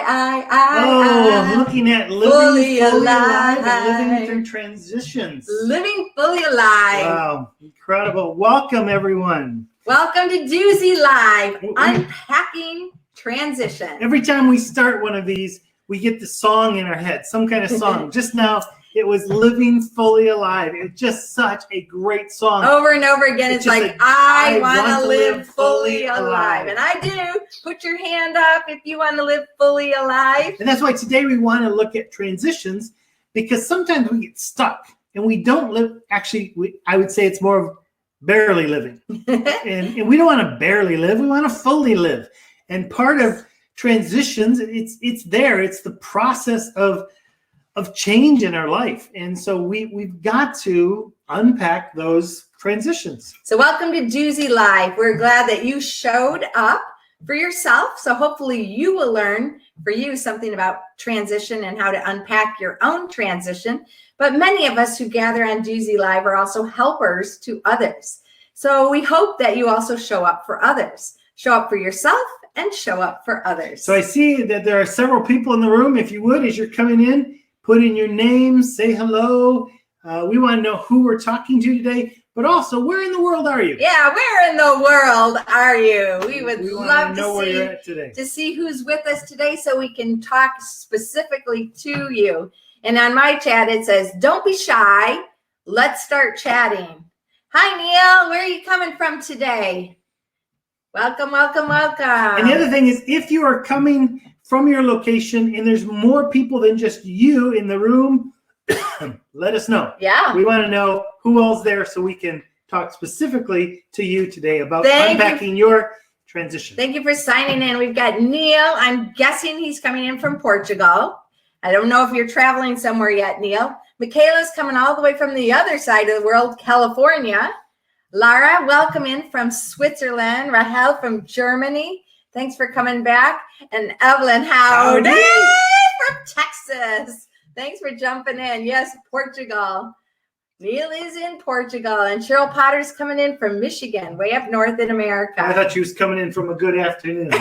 I'm looking at living fully alive and living through transitions. Living fully alive. Wow, incredible. Welcome, everyone. Welcome to Doozy Live, Unpacking Transition. Every time we start one of these, we get the song in our head, some kind of song. Just now, it was Living Fully Alive. It's just such a great song. Over and over again, it's like, I want to live fully alive. And I do. Put your hand up if you want to live fully alive. And that's why today we want to look at transitions, because sometimes we get stuck and we don't live. Actually, I would say it's more of barely living. and we don't want to barely live. We want to fully live. And part of transitions, it's there. It's the process of change in our life. And so we've got to unpack those transitions. So welcome to Duzie Live. We're glad that you showed up for yourself. So hopefully you will learn for you something about transition and how to unpack your own transition. But many of us who gather on Duzie Live are also helpers to others. So we hope that you also show up for others. Show up for yourself and show up for others. So I see that there are several people in the room. If you would, as you're coming in, put in your name, say hello. We want to know who we're talking to today, but also, where in the world are you? Yeah, where in the world are you? We would love to see who's with us today so we can talk specifically to you. And on my chat, it says, don't be shy. Let's start chatting. Hi, Neil. Where are you coming from today? Welcome, welcome, welcome. And the other thing is, if you are coming from your location and there's more people than just you in the room, let us know. Yeah. We want to know who else there so we can talk specifically to you today about unpacking your transition. Thank you for signing in. We've got Neil. I'm guessing he's coming in from Portugal. I don't know if you're traveling somewhere yet, Neil. Michaela's coming all the way from the other side of the world, California. Lara, welcome in from Switzerland. Rahel from Germany. Thanks for coming back. And Evelyn, howdy from Texas. Thanks for jumping in. Yes, Portugal. Neil is in Portugal. And Cheryl Potter's coming in from Michigan, way up north in America. I thought she was coming in from a good afternoon.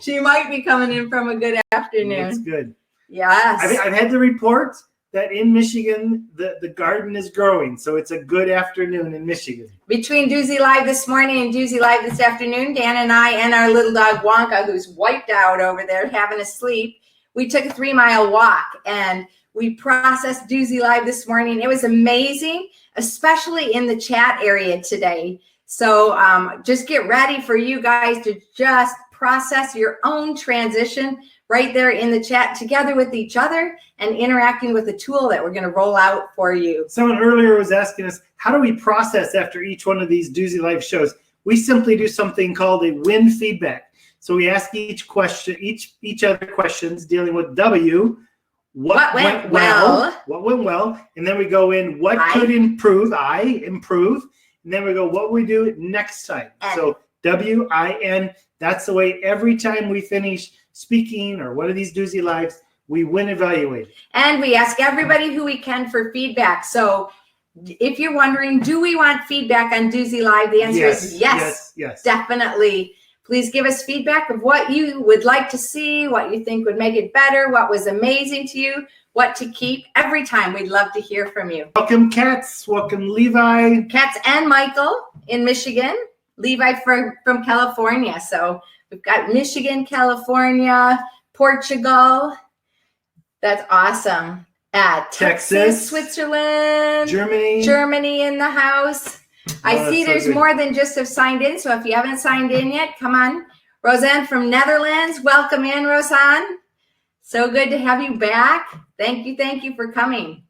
She might be coming in from a good afternoon. That's good. Yes. I've had the report that in Michigan, the garden is growing. So it's a good afternoon in Michigan. Between Doozy Live this morning and Doozy Live this afternoon, Dan and I and our little dog Wonka, who's wiped out over there having a sleep, we took a 3-mile walk and we processed Doozy Live this morning. It was amazing, especially in the chat area today. So just get ready for you guys to just process your own transition right there in the chat together with each other and interacting with the tool that we're going to roll out for you. Someone earlier was asking us, how do we process after each one of these Doozy Live shows? We simply do something called a win feedback. So we ask each other questions dealing with W, what went well, and then we go in, what could improve, improve, and then we go, what we do next time. So W-I-N, that's the way every time we finish speaking or one of these Doozy Lives, we win evaluate. And we ask everybody who we can for feedback. So if you're wondering, do we want feedback on Doozy Live? The answer is yes, definitely. Please give us feedback of what you would like to see, what you think would make it better, what was amazing to you, what to keep. Every time, we'd love to hear from you. Welcome, Katz. Welcome, Levi. Katz and Michael in Michigan. Levi from California. So we've got Michigan, California, Portugal. That's awesome. Texas, Switzerland, Germany in the house. I see there's more than just have signed in. So if you haven't signed in yet, come on. Roseanne from Netherlands, welcome in, Roseanne. So good to have you back. Thank you for coming.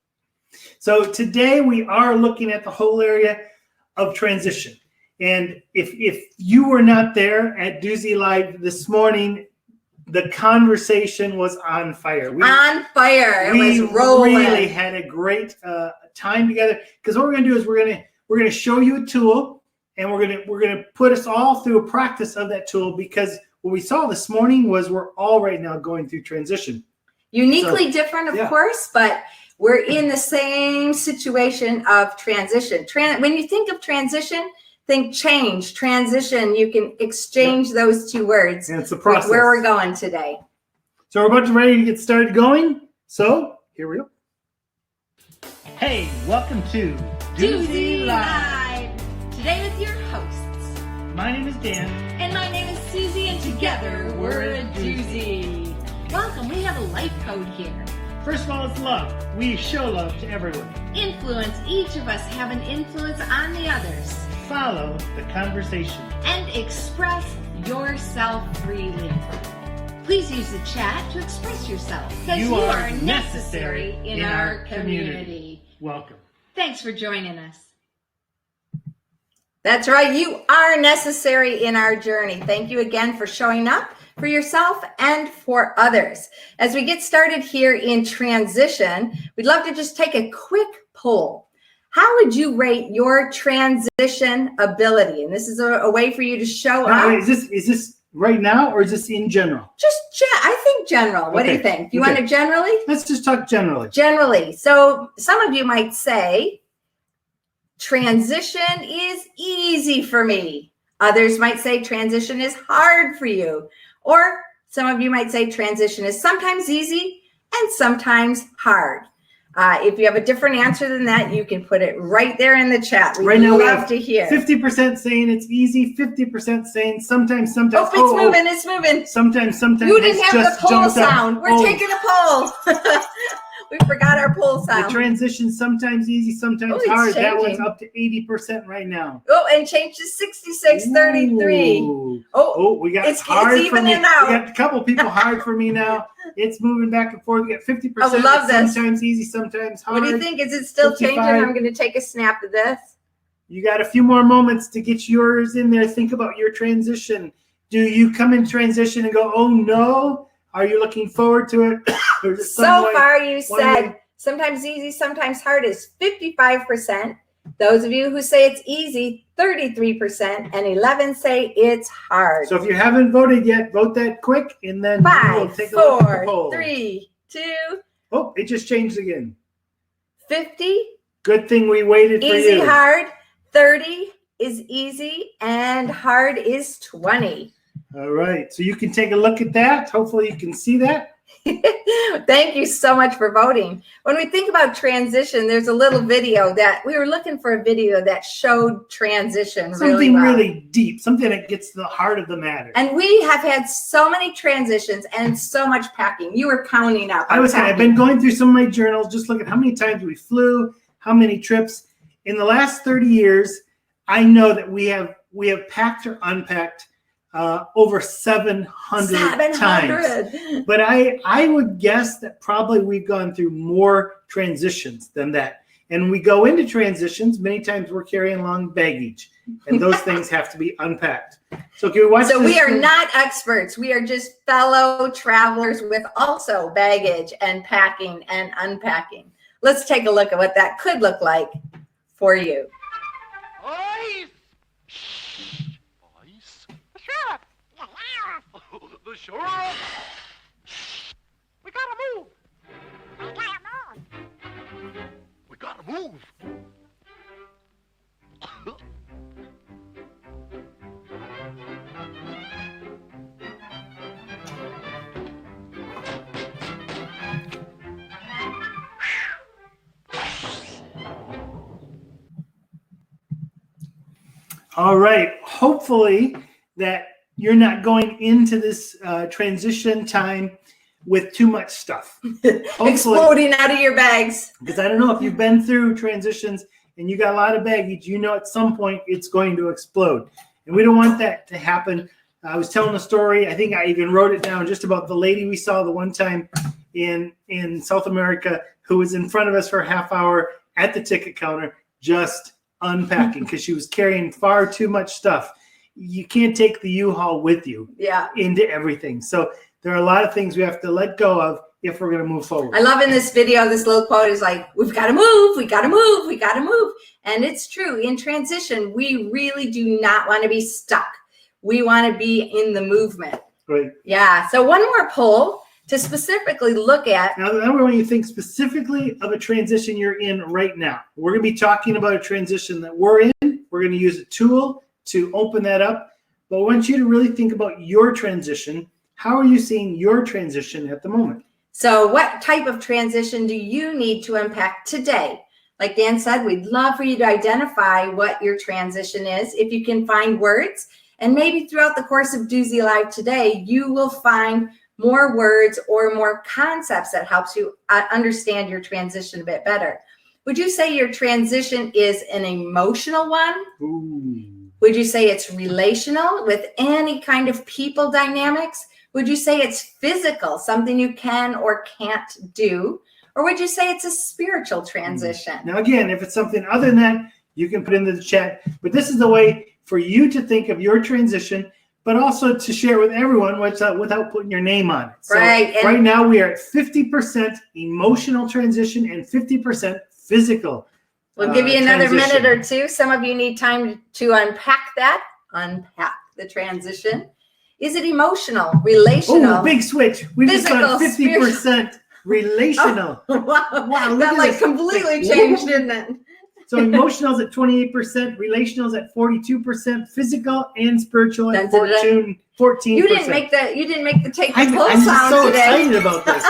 So today we are looking at the whole area of transition. And if you were not there at Doozy Live this morning, the conversation was on fire. It was rolling. We really had a great time together, because what we're going to do is we're going to show you a tool, and we're going to put us all through a practice of that tool, because what we saw this morning was we're all right now going through transition. Uniquely different, of course, but we're in the same situation of transition. When you think of transition, think change, transition. You can exchange those two words. And it's a process. Where we're going today. So we're about to ready to get started going. So here we go. Hey, welcome to Doozy Live. Today with your hosts. My name is Dan. And my name is Susie, and together we're a Doozy. Welcome. We have a life code here. First of all, it's love. We show love to everyone. Influence. Each of us have an influence on the others. Follow the conversation. And express yourself freely. Please use the chat to express yourself, because you are necessary in our community. Welcome. Thanks for joining us. That's right. You are necessary in our journey. Thank you again for showing up for yourself and for others. As we get started here in transition, we'd love to just take a quick poll. How would you rate your transition ability? And this is a way for you to show up. Wait, is this right now or is this in general? Just I think general. What do you think? Do you want to generally? Let's just talk generally. Generally. So some of you might say, transition is easy for me. Others might say transition is hard for you. Or some of you might say transition is sometimes easy and sometimes hard. If you have a different answer than that, you can put it right there in the chat. We'd love to hear. 50% saying it's easy, 50% saying sometimes. Oh, it's moving. Sometimes. You didn't have the poll sound. We're taking a poll. We forgot our poll sound. The transition sometimes easy, sometimes hard. That one's up to 80% right now. Oh, and changed to 66-33. Oh, we got hard it's for me. Out. We got a couple people hard for me now. It's moving back and forth. We got 50%. I love this. Sometimes easy, sometimes hard. What do you think? Is it still 55? Changing? I'm going to take a snap of this. You got a few more moments to get yours in there. Think about your transition. Do you come in transition and go, oh no? Are you looking forward to it? So far, you said sometimes easy, sometimes hard is 55%. Those of you who say it's easy, 33%, and 11 say it's hard. So if you haven't voted yet, vote that quick, and then 5, 4, 3, 2. Oh, it just changed again. 50. Good thing we waited for you. Easy, hard. 30 is easy, and hard is 20. All right, so you can take a look at that. Hopefully you can see that. Thank you so much for voting. When we think about transition, there's a little video that we were looking for a video that showed transition something really well. Really deep, something that gets to the heart of the matter. And we have had so many transitions and so much packing. You were counting up. I've been going through some of my journals, just looking at how many times we flew, how many trips. In the last 30 years, I know that we have packed or unpacked over 700 times. But I would guess that probably we've gone through more transitions than that. And we go into transitions, many times we're carrying along baggage, and those things have to be unpacked. So can we watch this? We are not experts. We are just fellow travelers with also baggage and packing and unpacking. Let's take a look at what that could look like for you. The sheriff! We gotta move! We gotta move! All right. Hopefully that you're not going into this transition time with too much stuff. Exploding out of your bags. Because I don't know if you've been through transitions and you got a lot of baggage, you know at some point it's going to explode. And we don't want that to happen. I was telling a story, I think I even wrote it down, just about the lady we saw the one time in South America who was in front of us for a half hour at the ticket counter just unpacking because she was carrying far too much stuff. You can't take the U-Haul with you into everything. So there are a lot of things we have to let go of if we're going to move forward. I love in this video, this little quote is like, we've got to move, we got to move, we got to move. And it's true. In transition, we really do not want to be stuck. We want to be in the movement. Right. Yeah. So one more poll to specifically look at. Now, when you think specifically of a transition you're in right now, we're going to be talking about a transition that we're in. We're going to use a tool to open that up. But I want you to really think about your transition. How are you seeing your transition at the moment? So what type of transition do you need to unpack today? Like Dan said, we'd love for you to identify what your transition is. If you can find words, and maybe throughout the course of Doozy Live today, you will find more words or more concepts that helps you understand your transition a bit better. Would you say your transition is an emotional one? Ooh. Would you say it's relational with any kind of people dynamics? Would you say it's physical, something you can or can't do? Or would you say it's a spiritual transition? Now, again, if it's something other than that, you can put it into the chat. But this is the way for you to think of your transition, but also to share with everyone without putting your name on it. So Right. right now we are at 50% emotional transition and 50% physical. We'll give you another transition. minute or two. Some of you need time to unpack the transition. Is it emotional, relational? Oh, big switch. We just Physical, got 50% relational. Wow, Wow, look that at like this. completely changed, didn't it? So emotional is at 28%, relational is at 42%, physical and spiritual at Dun, dun, dun. 14%. You didn't make the take the I'm pull just sound so today. excited about this.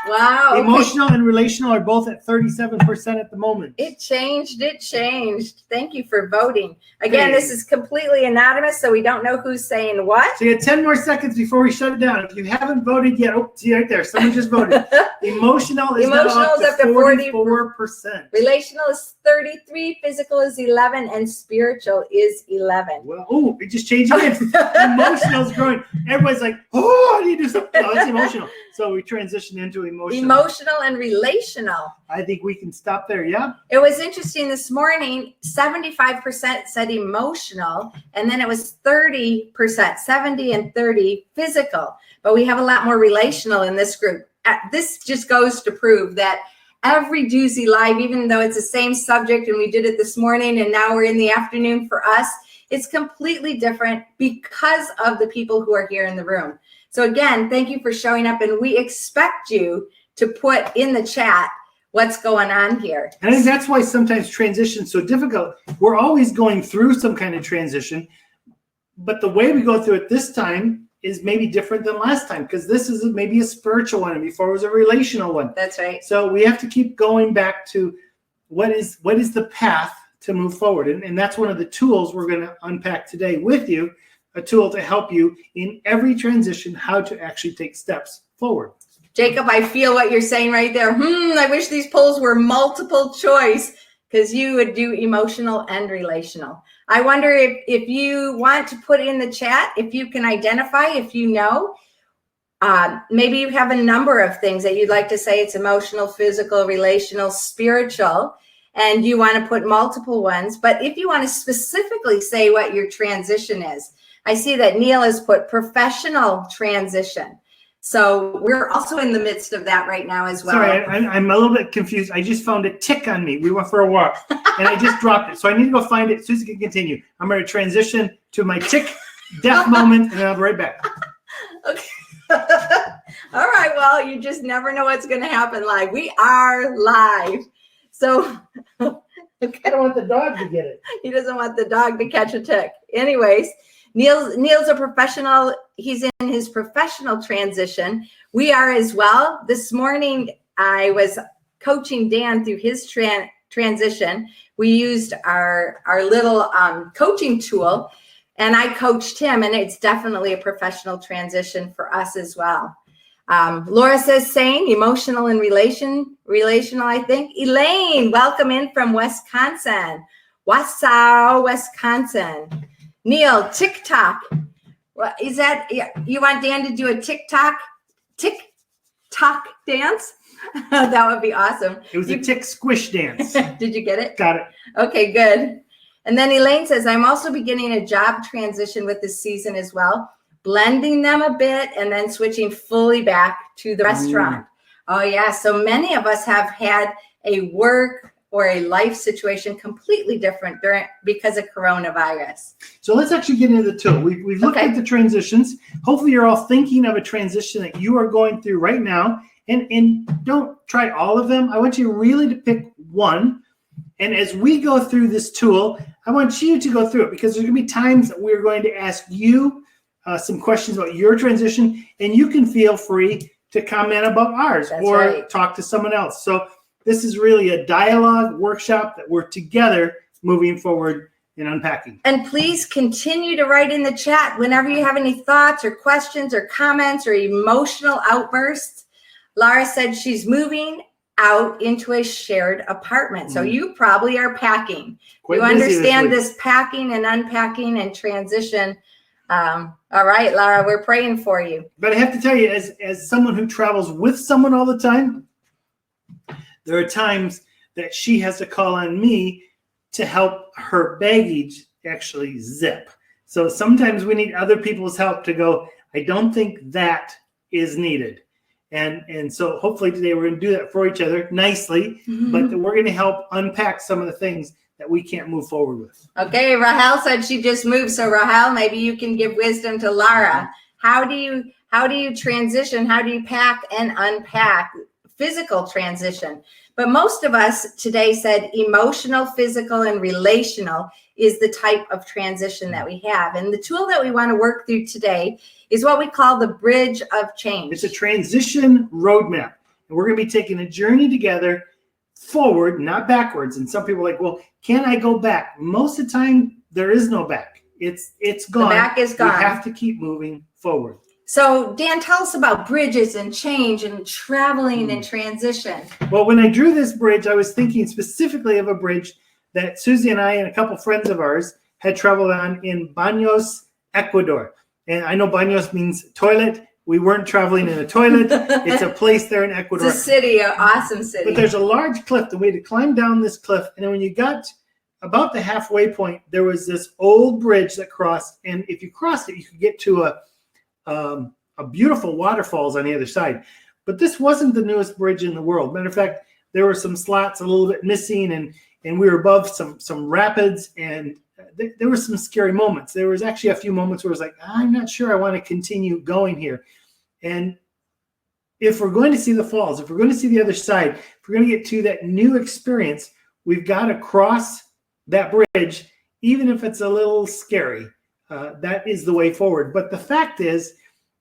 Wow. okay. Emotional and relational are both at 37% at the moment. It changed. Thank you for voting. Again, Hey. this is completely anonymous, so we don't know who's saying what. So you have 10 more seconds before we shut it down. If you haven't voted yet, oh, see right there, someone just voted. Emotional is now Emotional is up to 44%. Relational is 33, physical is 11, and spiritual is 11. Well, oh, it just changed again. Emotional is growing. Everybody's like, oh, I need to do something. No, it's emotional. So we transition into emotional. Emotional and relational. I think we can stop there, yeah? It was interesting this morning, 75% said emotional, and then it was 30%, 70 and 30 physical. But we have a lot more relational in this group. This just goes to prove that every Doozy Live, even though it's the same subject and we did it this morning and now we're in the afternoon for us, it's completely different because of the people who are here in the room. So again, thank you for showing up, and we expect you to put in the chat what's going on here. And I think that's why sometimes transition's so difficult. We're always going through some kind of transition, but the way we go through it this time is maybe different than last time, because this is maybe a spiritual one and before it was a relational one. That's right. So we have to keep going back to what is the path to move forward. And that's one of the tools we're going to unpack today with you, a tool to help you in every transition, how to actually take steps forward. Jacob, I feel what you're saying right there. I wish these polls were multiple choice, because you would do emotional and relational. I wonder if you want to put in the chat, if you can identify, if you know, maybe you have a number of things that you'd like to say. It's emotional, physical, relational, spiritual, and you want to put multiple ones. But if you want to specifically say what your transition is, I see that Neil has put professional transition. So we're also in the midst of that right now as well. Sorry, I'm a little bit confused. I just found a tick on me. We went for a walk, and I just dropped it. So I need to go find it. Susie can continue. I'm going to transition to my tick death moment, and then I'll be right back. Okay. All right. Well, you just never know what's going to happen live. We are live. So okay. I don't want the dog to get it. He doesn't want the dog to catch a tick. Anyways, Neil's a professional. He's in his professional transition. We are as well. This morning, I was coaching Dan through his transition. We used our little coaching tool, and I coached him, and it's definitely a professional transition for us as well. Laura says same, emotional and relational, I think. Elaine, welcome in from Wisconsin. Wausau, Wisconsin. Neil, TikTok. What is that? You want Dan to do a TikTok dance? That would be awesome. It was a tick squish dance. Did you get it? Got it. Okay, good. And then Elaine says, I'm also beginning a job transition with this season as well, blending them a bit and then switching fully back to the restaurant. Oh, yeah. So many of us have had a work or a life situation completely different because of coronavirus. So let's actually get into the tool. We've looked at the transitions. Hopefully you're all thinking of a transition that you are going through right now. And don't try all of them. I want you really to pick one. And as we go through this tool, I want you to go through it, because there's going to be times that we're going to ask you some questions about your transition, and you can feel free to comment about ours or talk to someone else. So this is really a dialogue workshop that we're together moving forward in unpacking. And please continue to write in the chat whenever you have any thoughts or questions or comments or emotional outbursts. Laura said she's moving out into a shared apartment. So you probably are packing. Quite you understand this packing and unpacking and transition. All right, Laura, we're praying for you. But I have to tell you, as someone who travels with someone all the time, there are times that she has to call on me to help her baggage actually zip. So sometimes we need other people's help to go, I don't think that is needed. And so hopefully today we're going to do that for each other nicely, but we're going to help unpack some of the things that we can't move forward with. Okay, Rahel said she just moved. So Rahel, maybe you can give wisdom to Lara. How do you transition? How do you pack and unpack? Physical transition. But most of us today said emotional, physical, and relational is the type of transition that we have. And the tool that we want to work through today is what we call the bridge of change. It's a transition roadmap. And we're going to be taking a journey together forward, not backwards. And some people are like, well, can I go back? Most of the time, there is no back. It's gone. The back is gone. We have to keep moving forward. So, Dan, tell us about bridges and change and traveling and transition. Well, when I drew this bridge, I was thinking specifically of a bridge that Susie and I and a couple friends of ours had traveled on in Baños, Ecuador. And I know Baños means toilet. We weren't traveling in a toilet. It's a place there in Ecuador. It's a city, an awesome city. But there's a large cliff, and we had to climb down this cliff. And then when you got about the halfway point, there was this old bridge that crossed. And if you crossed it, you could get to a beautiful waterfalls on the other side. But this wasn't the newest bridge in the world. Matter of fact, there were some slots a little bit missing, and we were above some rapids, and there were some scary moments. There was actually a few moments where I was like, I'm not sure I want to continue going here. And if we're going to see the falls, if we're going to see the other side, if we're going to get to that new experience, we've got to cross that bridge, even if it's a little scary. That is the way forward. But the fact is,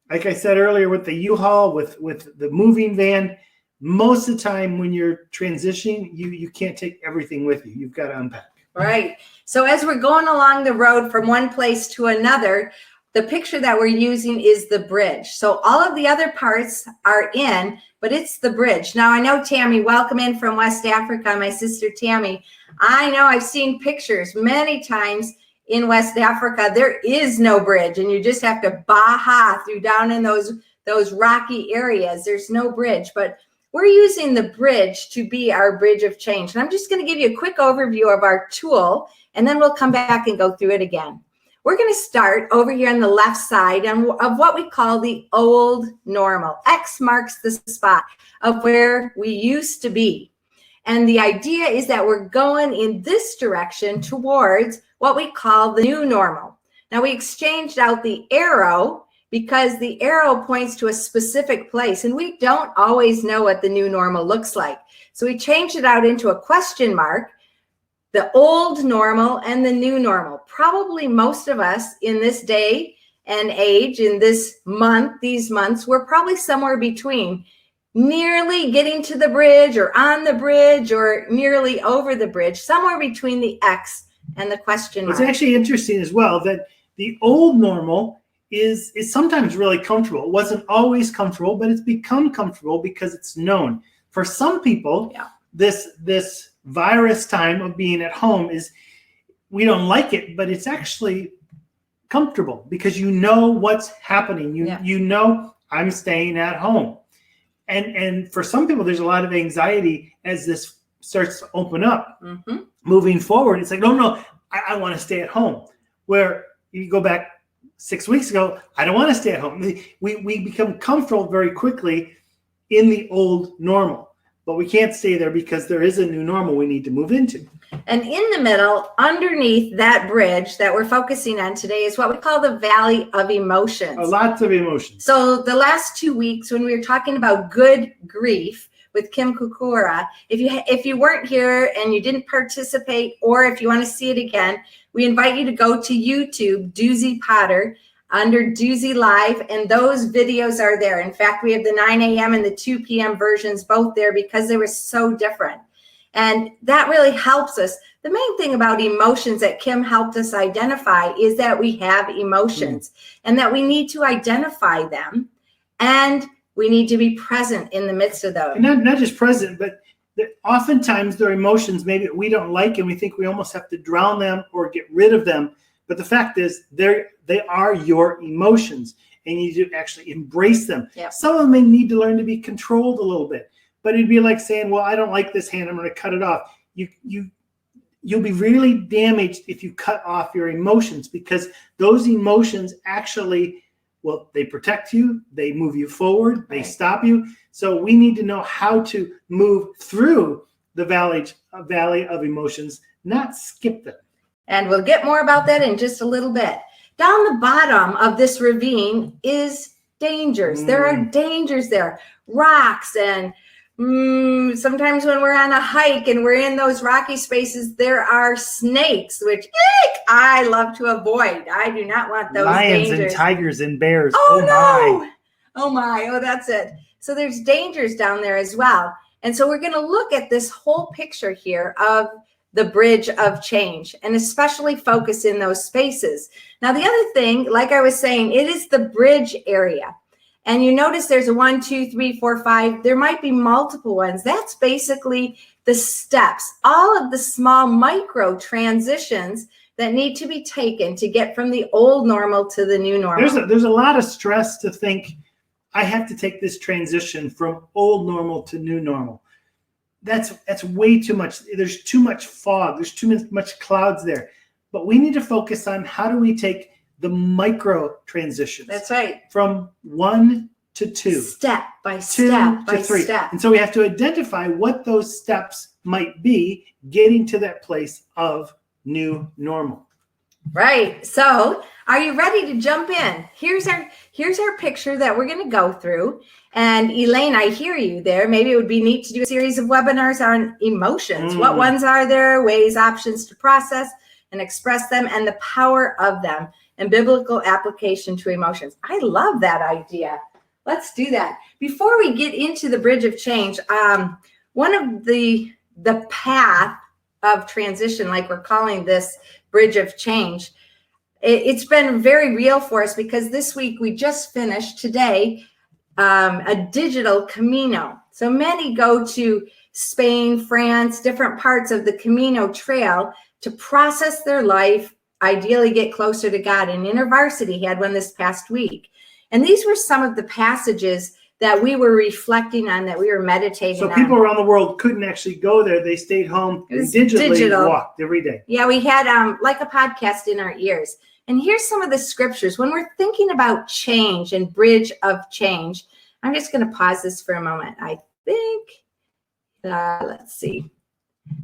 like I said earlier, with the U-Haul, with the moving van, most of the time when you're transitioning, you can't take everything with you. You've got to unpack. Right. So as we're going along the road from one place to another, the picture that we're using is the bridge. So all of the other parts are in, but it's the bridge. Now, I know Tammy, welcome in from West Africa, my sister Tammy. I know I've seen pictures many times in West Africa. There is no bridge, and you just have to baha through down in those rocky areas. There's no bridge, but we're using the bridge to be our bridge of change. And I'm just going to give you a quick overview of our tool, and then we'll come back and go through it again. We're going to start over here on the left side of what we call the old normal. X marks the spot of where we used to be. And the idea is that we're going in this direction towards what we call the new normal. Now, we exchanged out the arrow because the arrow points to a specific place, and we don't always know what the new normal looks like. So we changed it out into a question mark, the old normal and the new normal. Probably most of us in this day and age, in this month, these months, we're probably somewhere between nearly getting to the bridge or on the bridge or nearly over the bridge, somewhere between the X and the question mark. It's actually interesting as well that the old normal is sometimes really comfortable. It wasn't always comfortable, but it's become comfortable because it's known. For some people, this virus time of being at home is, we don't like it, but it's actually comfortable because you know what's happening. You know I'm staying at home. And for some people, there's a lot of anxiety as this starts to open up. Moving forward, it's like, no, I want to stay at home. Where you go back 6 weeks ago, I don't want to stay at home. We become comfortable very quickly in the old normal, but we can't stay there because there is a new normal we need to move into. And in the middle, underneath that bridge that we're focusing on today, is what we call the valley of emotions. Lots of emotions. So the last 2 weeks, when we were talking about good grief with Kim Kukura, if you weren't here and you didn't participate, or if you want to see it again, we invite you to go to YouTube, Doozy Potter. under Doozy Live, and those videos are there. In fact, we have the 9 a.m. and the 2 p.m. versions both there because they were so different. And that really helps us. The main thing about emotions that Kim helped us identify is that we have emotions and that we need to identify them, and we need to be present in the midst of those. And not just present, but oftentimes there are emotions maybe we don't like, and we think we almost have to drown them or get rid of them. But the fact is, they are your emotions, and you need to actually embrace them. Yep. Some of them may need to learn to be controlled a little bit. But it'd be like saying, well, I don't like this hand, I'm going to cut it off. You'll be really damaged if you cut off your emotions, because those emotions actually, well, they protect you, they move you forward, they stop you. So we need to know how to move through the valley of emotions, not skip them. And we'll get more about that in just a little bit. Down the bottom of this ravine is dangers. There are dangers there, rocks, and sometimes when we're on a hike and we're in those rocky spaces, there are snakes, which I love to avoid. I do not want those lions dangers. And tigers and bears. Oh no! My. Oh my! Oh, that's it. So there's dangers down there as well. And so we're going to look at this whole picture here of the bridge of change, and especially focus in those spaces. Now, the other thing, like I was saying, it is the bridge area. And you notice there's a 1, 2, 3, 4, 5. There might be multiple ones. That's basically the steps, all of the small micro transitions that need to be taken to get from the old normal to the new normal. There's a lot of stress to think, I have to take this transition from old normal to new normal. That's way too much. There's too much fog. There's too much clouds there. But we need to focus on how do we take the micro transitions. That's right. From 1 to 2. Step by 2 step by to 3. step. And so we have to identify what those steps might be, getting to that place of new normal. Right. So are you ready to jump in? Here's our picture that we're going to go through. And Elaine, I hear you there. Maybe it would be neat to do a series of webinars on emotions. What ones are there? Ways, options to process and express them, and the power of them, and biblical application to emotions. I love that idea. Let's do that. Before we get into the bridge of change, one of the path of transition, like we're calling this bridge of change, it's been very real for us, because this week we just finished today a digital Camino. So many go to Spain, France, different parts of the Camino Trail to process their life, ideally get closer to God. And InterVarsity had one this past week. And these were some of the passages that we were reflecting on, that we were meditating on. So people around the world couldn't actually go there. They stayed home and digitally walked every day. Yeah, we had like a podcast in our ears. And here's some of the scriptures. When we're thinking about change and bridge of change, I'm just going to pause this for a moment. I think, let's see.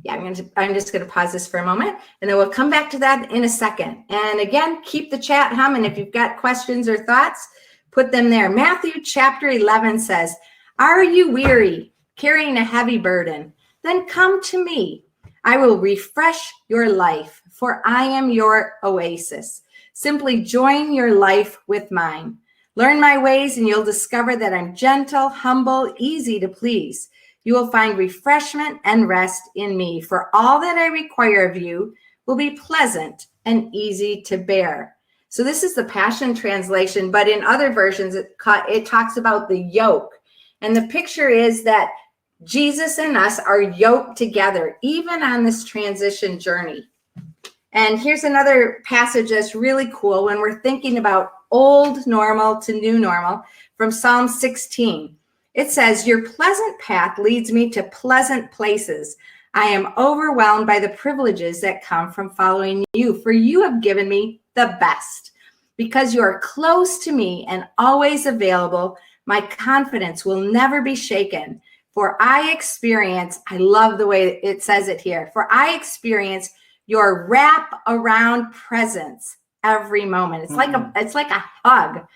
Yeah, I'm just going to pause this for a moment, and then we'll come back to that in a second. And again, keep the chat humming. If you've got questions or thoughts, put them there. Matthew chapter 11 says, "Are you weary, carrying a heavy burden? Then come to me. I will refresh your life, for I am your oasis. Simply join your life with mine. Learn my ways, and you'll discover that I'm gentle, humble, easy to please. You will find refreshment and rest in me, for all that I require of you will be pleasant and easy to bear." So this is the Passion Translation, but in other versions, it talks about the yoke. And the picture is that Jesus and us are yoked together, even on this transition journey. And here's another passage that's really cool when we're thinking about old normal to new normal, from Psalm 16. It says, "Your pleasant path leads me to pleasant places. I am overwhelmed by the privileges that come from following you, for you have given me the best. Because you are close to me and always available, my confidence will never be shaken. For I love the way it says it here, for I experience your wrap around presence every moment." It's like a hug.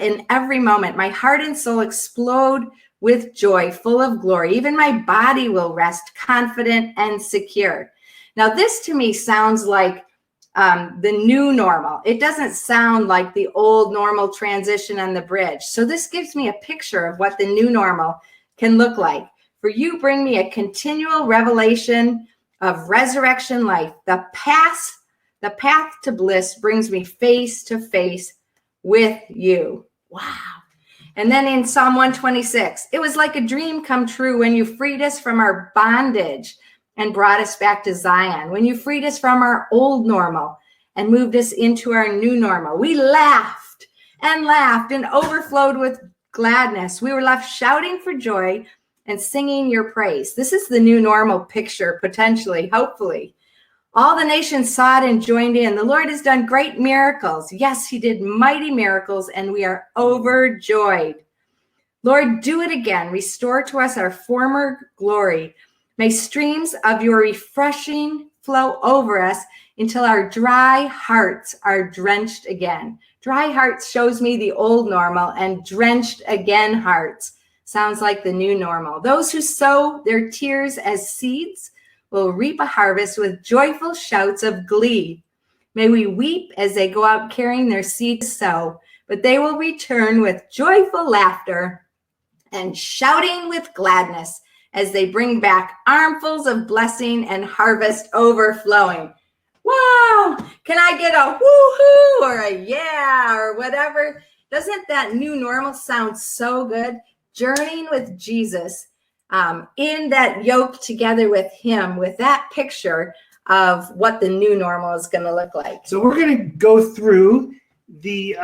In every moment, my heart and soul explode with joy, full of glory. Even my body will rest confident and secure. Now, this to me sounds like the new normal. It doesn't sound like the old normal transition on the bridge. So this gives me a picture of what the new normal can look like. For you, bring me a continual revelation of resurrection life. The path to bliss brings me face to face with you. Wow. And then in Psalm 126, it was like a dream come true when you freed us from our bondage and brought us back to Zion, when you freed us from our old normal and moved us into our new normal. We laughed and overflowed with gladness. We were left shouting for joy and singing your praise. This is the new normal picture, potentially, hopefully. All the nations saw it and joined in. The Lord has done great miracles. Yes, he did mighty miracles, and we are overjoyed. Lord, do it again. Restore to us our former glory. May streams of your refreshing flow over us until our dry hearts are drenched again. Dry hearts shows me the old normal, and drenched again hearts sounds like the new normal. Those who sow their tears as seeds will reap a harvest with joyful shouts of glee. May we weep as they go out carrying their seed to sow, but they will return with joyful laughter and shouting with gladness as they bring back armfuls of blessing and harvest overflowing. Wow! Can I get a woo-hoo or a yeah or whatever? Doesn't that new normal sound so good? Journeying with Jesus, in that yoke together with him, with that picture of what the new normal is going to look like. So we're going to go through the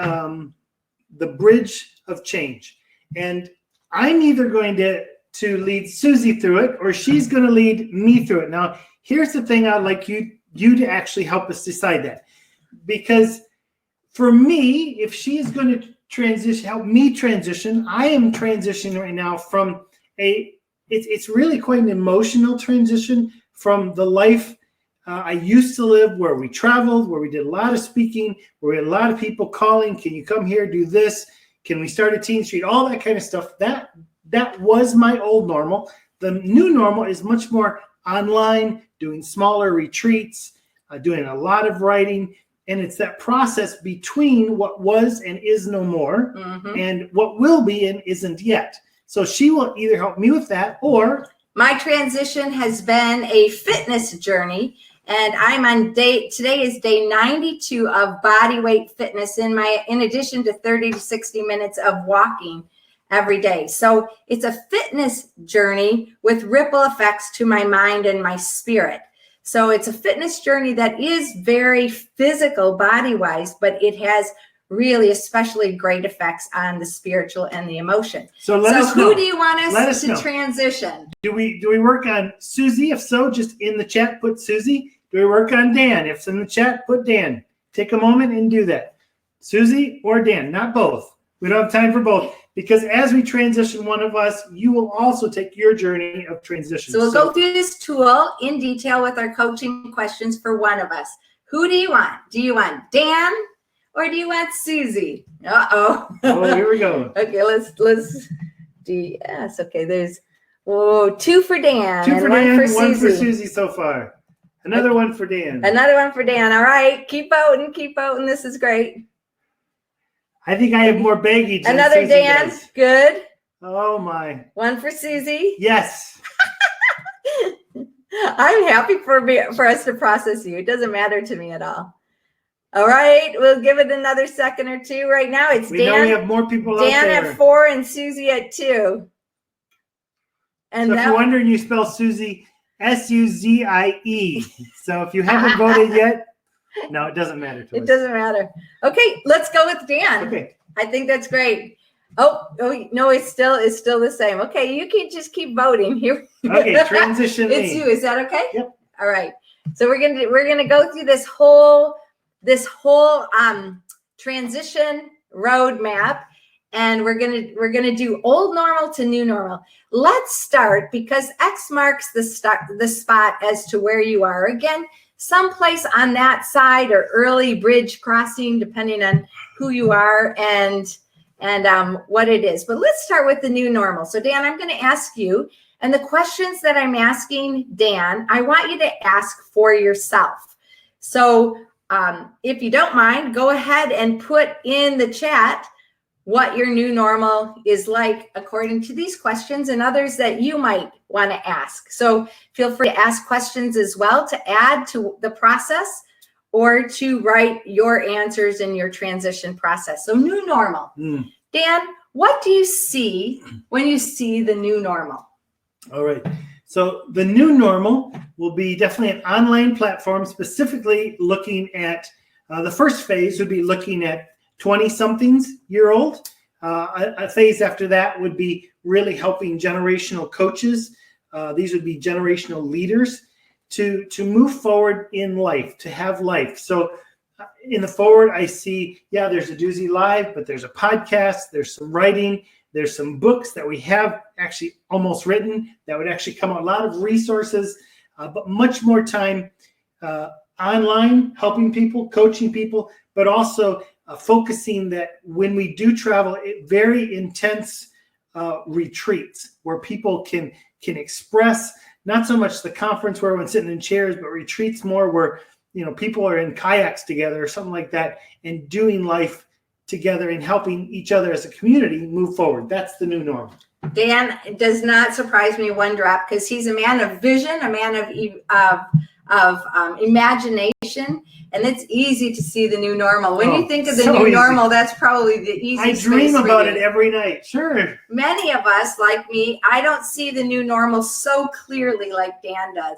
bridge of change, and I'm either going to lead Susie through it, or she's going to lead me through it. Now, here's the thing: I'd like you to actually help us decide that, because for me, if she is going to help me transition, I am transitioning right now from it's really quite an emotional transition from the life I used to live, where we traveled, where we did a lot of speaking, where we had a lot of people calling, can you come here, do this? Can we start a teen street? All that kind of stuff. That was my old normal. The new normal is much more online, doing smaller retreats, doing a lot of writing. And it's that process between what was and is no more, and what will be and isn't yet. So she will either help me with that, or my transition has been a fitness journey, and I'm on today is day 92 of body weight fitness in addition to 30 to 60 minutes of walking every day. So it's a fitness journey with ripple effects to my mind and my spirit. So it's a fitness journey that is very physical body-wise, but it has really especially great effects on the spiritual and the emotion. So let us know. Who do you want us to transition? Do we work on Susie? If so, just in the chat, put Susie. Do we work on Dan? If it's in the chat, put Dan. Take a moment and do that. Susie or Dan, not both. We don't have time for both, because as we transition one of us, you will also take your journey of transition. So we'll go through this tool in detail with our coaching questions for one of us. Who do you want? Do you want Dan or do you want Susie? Uh-oh. Oh, here we go. Okay, let's DS. Okay, there's two for Dan. Two for Dan, one for Susie. Susie so far. Another one for Dan. Another one for Dan. All right, keep voting. This is great. I think I have more baggage than Another Susie Dan. does. Good. Oh my. One for Susie. Yes. I'm happy for us to process you. It doesn't matter to me at all. All right, we'll give it another second or two. Right now, it's we Dan. know we have more people out Dan there. at 4 and Susie at 2. And so if you're wondering, you spell Susie Suzie. So if you haven't voted yet, no, it doesn't matter to us. It doesn't matter. Okay, let's go with Dan. Okay. I think that's great. Oh no, it's still the same. Okay, you can just keep voting here. Okay, transition. It's you. Is that okay? Yep. All right. So we're gonna go through this whole transition roadmap, and we're gonna do old normal to new normal. Let's start, because X marks the spot as to where you are. Again, someplace on that side or early bridge crossing, depending on who you are and what it is. But let's start with the new normal. So Dan, I'm going to ask you, and the questions that I'm asking Dan, I want you to ask for yourself. So if you don't mind, go ahead and put in the chat what your new normal is like according to these questions and others that you might want to ask. So feel free to ask questions as well to add to the process or to write your answers in your transition process. So new normal. Dan, what do you see when you see the new normal? All right. So the new normal will be definitely an online platform, specifically looking at the first phase would be looking at 20-somethings-year-old. A phase after that would be really helping generational coaches. These would be generational leaders to move forward in life, to have life. So in the forward, I see, there's a Doozy Live, but there's a podcast, there's some writing, there's some books that we have actually almost written that would actually come out, a lot of resources, but much more time online, helping people, coaching people, but also focusing that when we do travel, very intense retreats where people can express, not so much the conference where everyone's sitting in chairs, but retreats more where, people are in kayaks together or something like that and doing life together and helping each other as a community move forward. That's the new normal. Dan does not surprise me one drop because he's a man of vision, a man of imagination, and it's easy to see the new normal. When you think of the new normal, that's probably the easiest. I dream about it every night. Sure. Many of us, like me, I don't see the new normal so clearly like Dan does.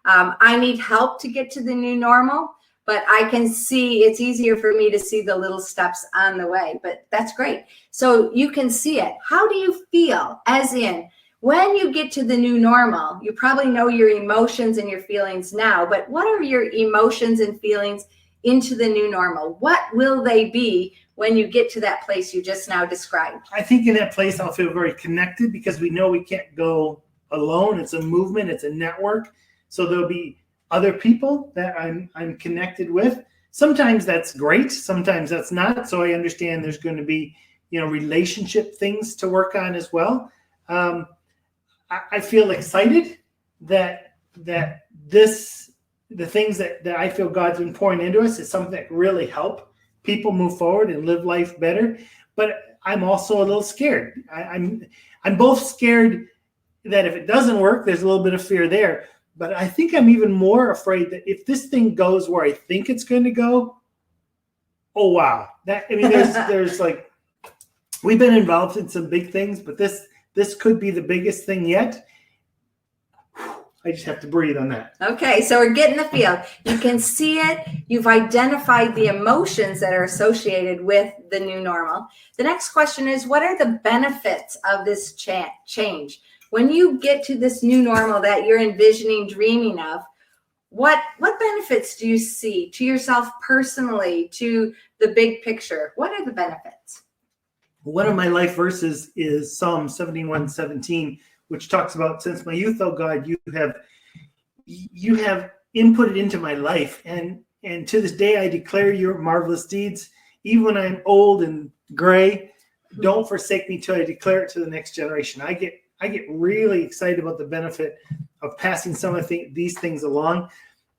I need help to get to the new normal, but I can see it's easier for me to see the little steps on the way. But that's great. So you can see it. How do you feel? As in, when you get to the new normal, you probably know your emotions and your feelings now, but what are your emotions and feelings into the new normal? What will they be when you get to that place you just now described? I think in that place, I'll feel very connected because we know we can't go alone. It's a movement. It's a network. So there'll be other people that I'm connected with. Sometimes that's great. Sometimes that's not. So I understand there's going to be, relationship things to work on as well. I feel excited that the things that I feel God's been pouring into us is something that really help people move forward and live life better. But I'm also a little scared. I'm both scared that if it doesn't work, there's a little bit of fear there. But I think I'm even more afraid that if this thing goes where I think it's going to go, oh wow! There's like, we've been involved in some big things, but this could be the biggest thing yet. I just have to breathe on that. Okay, so we're getting the feel. You can see it. You've identified the emotions that are associated with the new normal. The next question is, what are the benefits of this change? When you get to this new normal that you're envisioning, dreaming of, what benefits do you see to yourself personally, to the big picture? What are the benefits? One of my life verses is Psalm 71:17, which talks about, since my youth, oh God, you have inputted into my life, and to this day I declare your marvelous deeds. Even when I'm old and gray, don't forsake me till I declare it to the next generation. I get really excited about the benefit of passing some of these things along.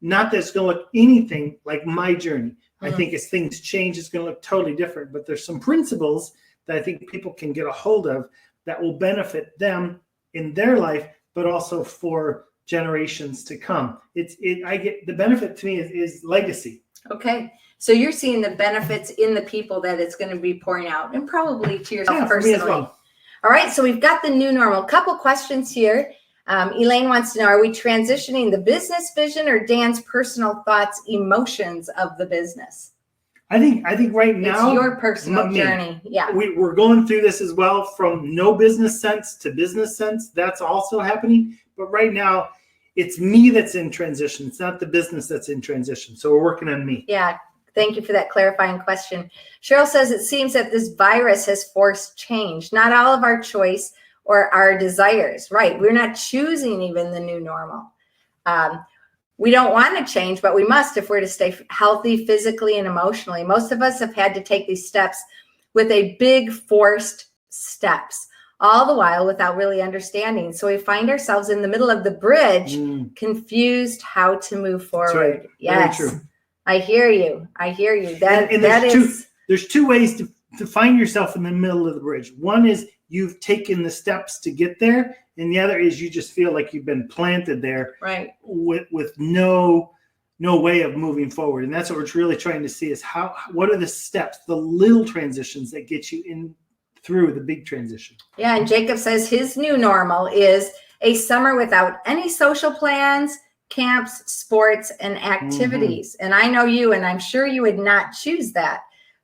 Not that it's going to look anything like my journey. I think as things change, it's going to look totally different. But there's some principles that I think people can get a hold of that will benefit them in their life, but also for generations to come. I get the benefit to me is legacy. Okay. So you're seeing the benefits in the people that it's going to be pouring out, and probably to yourself personally. For me as well. All right, so we've got the new normal. Couple questions here. Elaine wants to know, are we transitioning the business vision or Dan's personal thoughts, emotions of the business? I think right now, it's your personal journey. Yeah. We're going through this as well, from no business sense to business sense. That's also happening. But right now, it's me that's in transition. It's not the business that's in transition. So we're working on me. Yeah. Thank you for that clarifying question. Cheryl says, it seems that this virus has forced change, not all of our choice or our desires. Right. We're not choosing even the new normal. We don't want to change, but we must if we're to stay healthy physically and emotionally. Most of us have had to take these steps with a big forced steps, all the while without really understanding. So we find ourselves in the middle of the bridge, confused how to move forward. That's right. Yes. Very true. I hear you. I hear you. And there's two ways to find yourself in the middle of the bridge. One is you've taken the steps to get there, and the other is you just feel like you've been planted there, right, with no way of moving forward. And that's what we're really trying to see is what are the steps, the little transitions that get you in through the big transition. Yeah, and Jacob says his new normal is a summer without any social plans, camps, sports, and activities. And I know you, and I'm sure you would not choose that.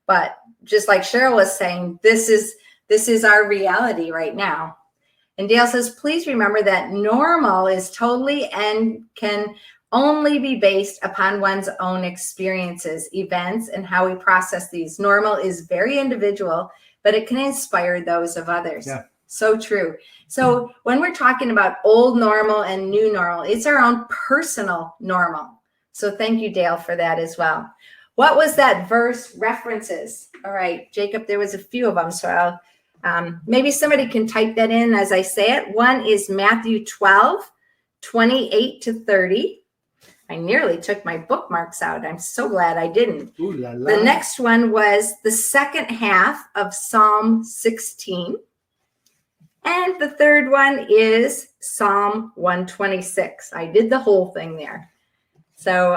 But just like Cheryl was saying, this is our reality right now. And Dale says, please remember that normal is totally and can only be based upon one's own experiences, events, and how we process these. Normal is very individual, but it can inspire those of others. Yeah. So true. So when we're talking about old normal and new normal, it's our own personal normal. So thank you, Dale, for that as well. What was that verse references? All right, Jacob, there was a few of them. So maybe somebody can type that in as I say it. One is Matthew 12:28-30. I nearly took my bookmarks out. I'm so glad I didn't. Ooh la la. The next one was the second half of Psalm 16. And the third one is Psalm 126. I did the whole thing there. So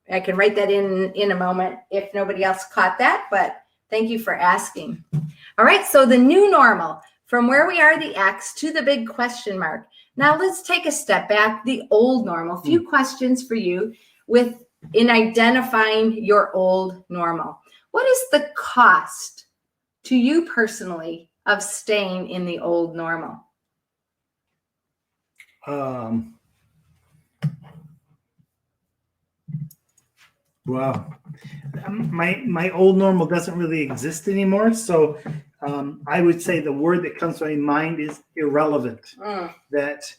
I can write that in a moment if nobody else caught that, but thank you for asking. All right, so the new normal, from where we are the X to the big question mark. Now let's take a step back, the old normal. A few questions for you in identifying your old normal. What is the cost to you personally of staying in the old normal? Wow. My old normal doesn't really exist anymore. So I would say the word that comes to my mind is irrelevant. That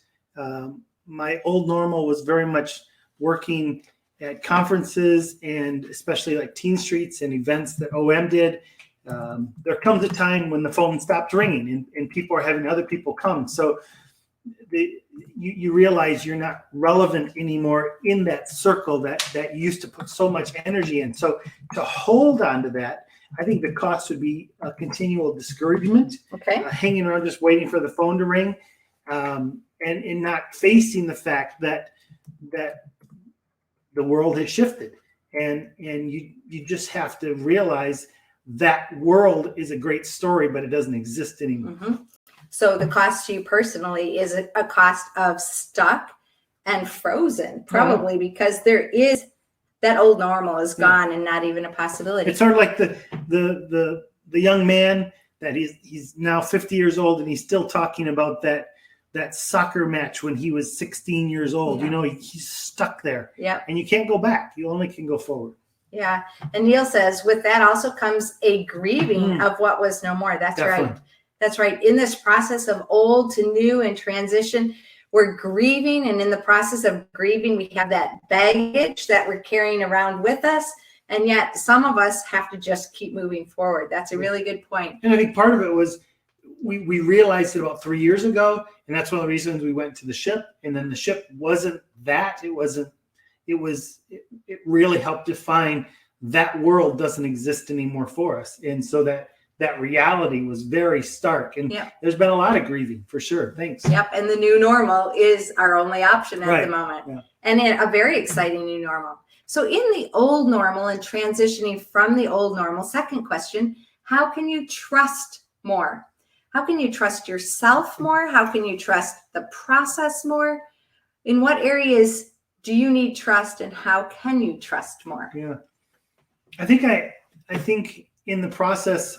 my old normal was very much working at conferences and especially like Teen Streets and events that OM did. There comes a time when the phone stopped ringing and people are having other people come. So you realize you're not relevant anymore in that circle that you used to put so much energy in. So to hold on to that, I think the cost would be a continual discouragement, hanging around just waiting for the phone to ring, and not facing the fact that the world has shifted. And you just have to realize that world is a great story, but it doesn't exist anymore. So the cost to you personally is a cost of stuck and frozen, probably because there is that old normal is gone and not even a possibility. It's sort of like the young man that he's now 50 years old and he's still talking about that soccer match when he was 16 years old. You know, he's stuck there. Yeah. And you can't go back. You only can go forward. Yeah. And Neil says, with that also comes a grieving of what was no more. That's Definitely. right. That's right. In this process of old to new and transition, we're grieving. And in the process of grieving, we have that baggage that we're carrying around with us. And yet some of us have to just keep moving forward. That's a really good point. And I think part of it was we realized it about 3 years ago. And that's one of the reasons we went to the ship. And then the ship wasn't that. It really helped define that world doesn't exist anymore for us. And so that reality was very stark. And there's been a lot of grieving for sure. Thanks. Yep. And the new normal is our only option at the moment. Yeah. And a very exciting new normal. So in the old normal and transitioning from the old normal, second question, how can you trust more? How can you trust yourself more? How can you trust the process more? In what areas do you need trust and how can you trust more? Yeah. I think in the process,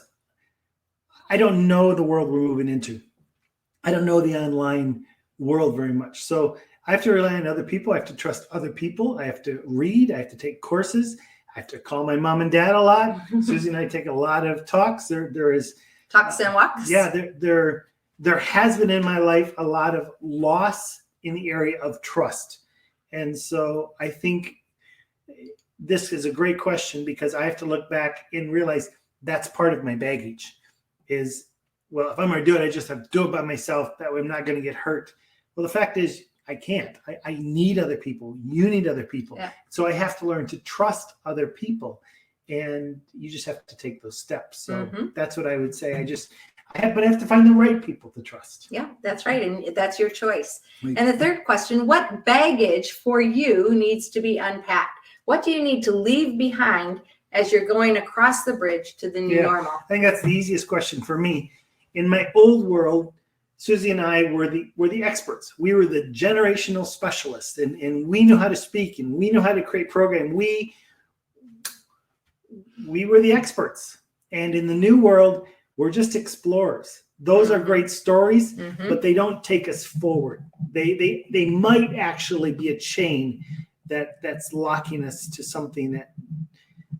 I don't know the world we're moving into. I don't know the online world very much. So I have to rely on other people. I have to trust other people. I have to read. I have to take courses. I have to call my mom and dad a lot. Susie and I take a lot of talks. There is talks and walks. Yeah, there has been in my life a lot of loss in the area of trust. And so I think this is a great question because I have to look back and realize that's part of my baggage is, well, if I'm going to do it, I just have to do it by myself. That way I'm not going to get hurt. Well, the fact is I can't. I need other people. You need other people. Yeah. So I have to learn to trust other people. And you just have to take those steps. So that's what I would say. I have to find the right people to trust. Yeah, that's right. And that's your choice. Right. And the third question, what baggage for you needs to be unpacked? What do you need to leave behind as you're going across the bridge to the new normal? I think that's the easiest question for me. In my old world, Susie and I were the experts. We were the generational specialists, and we knew how to speak, and we knew how to create program. We were the experts. And in the new world, we're just explorers. Those are great stories, but they don't take us forward. They might actually be a chain that's locking us to something that,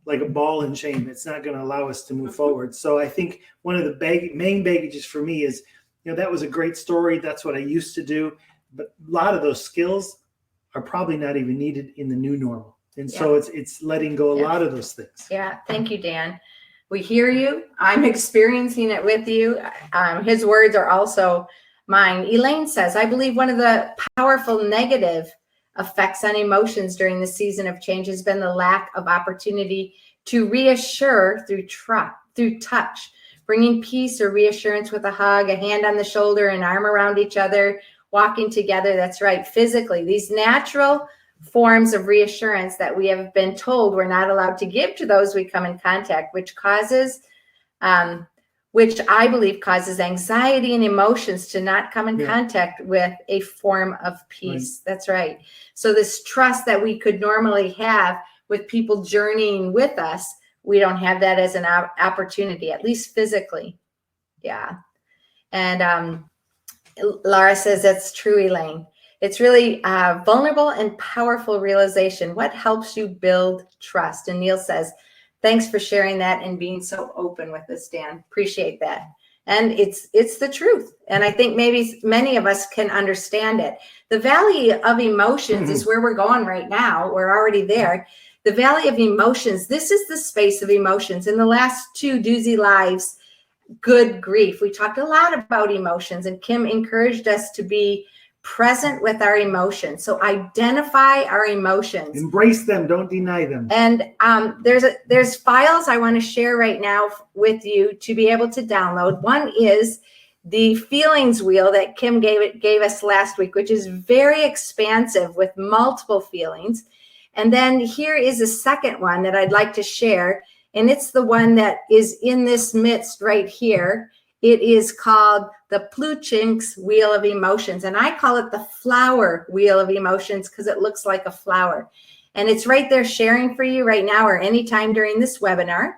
like a ball and chain, that's not going to allow us to move forward. So I think one of the main baggages for me is, that was a great story. That's what I used to do. But a lot of those skills are probably not even needed in the new normal. And so it's letting go a lot of those things. Yeah. Thank you, Dan. We hear you. I'm experiencing it with you. His words are also mine. Elaine says, I believe one of the powerful negative effects on emotions during the season of change has been the lack of opportunity to reassure through touch, bringing peace or reassurance with a hug, a hand on the shoulder, an arm around each other, walking together. That's right. Physically, these natural forms of reassurance that we have been told we're not allowed to give to those we come in contact, which I believe causes anxiety and emotions to not come in contact with a form of peace. Right. That's right. So this trust that we could normally have with people journeying with us, we don't have that as an opportunity, at least physically. Yeah. And Laura says, that's true, Elaine. It's really a vulnerable and powerful realization. What helps you build trust? And Neil says, thanks for sharing that and being so open with us, Dan. Appreciate that. And it's the truth. And I think maybe many of us can understand it. The valley of emotions is where we're going right now. We're already there. The valley of emotions, this is the space of emotions. In the last 2 Doozy lives, good grief, we talked a lot about emotions, and Kim encouraged us to be present with our emotions. So identify our emotions. Embrace them. Don't deny them. And there's files I want to share right now with you to be able to download. One is the feelings wheel that Kim gave us last week, which is very expansive with multiple feelings. And then here is a second one that I'd like to share. And it's the one that is in this midst right here. It is called the Chinks Wheel of Emotions. And I call it the flower wheel of emotions because it looks like a flower. And it's right there sharing for you right now or anytime during this webinar.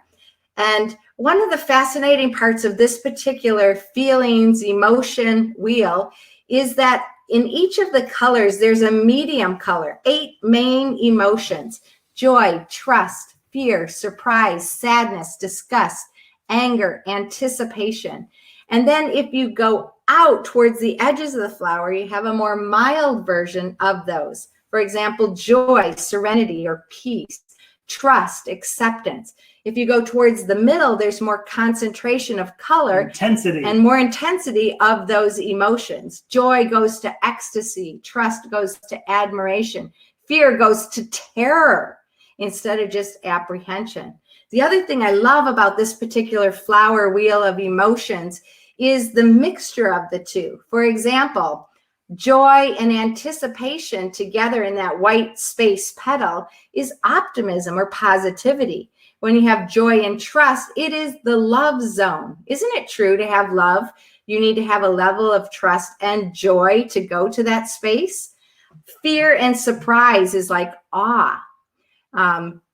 And one of the fascinating parts of this particular feelings emotion wheel is that in each of the colors, there's a medium color, 8 main emotions: joy, trust, fear, surprise, sadness, disgust, anger, anticipation. And then if you go out towards the edges of the flower, you have a more mild version of those. For example, joy, serenity, or peace, trust, acceptance. If you go towards the middle, there's more concentration of color, intensity, and more intensity of those emotions. Joy goes to ecstasy, trust goes to admiration, fear goes to terror instead of just apprehension. The other thing I love about this particular flower wheel of emotions is the mixture of the two. For example, joy and anticipation together in that white space petal is optimism or positivity. When you have joy and trust, it is the love zone. Isn't it true to have love? You need to have a level of trust and joy to go to that space. Fear and surprise is like awe.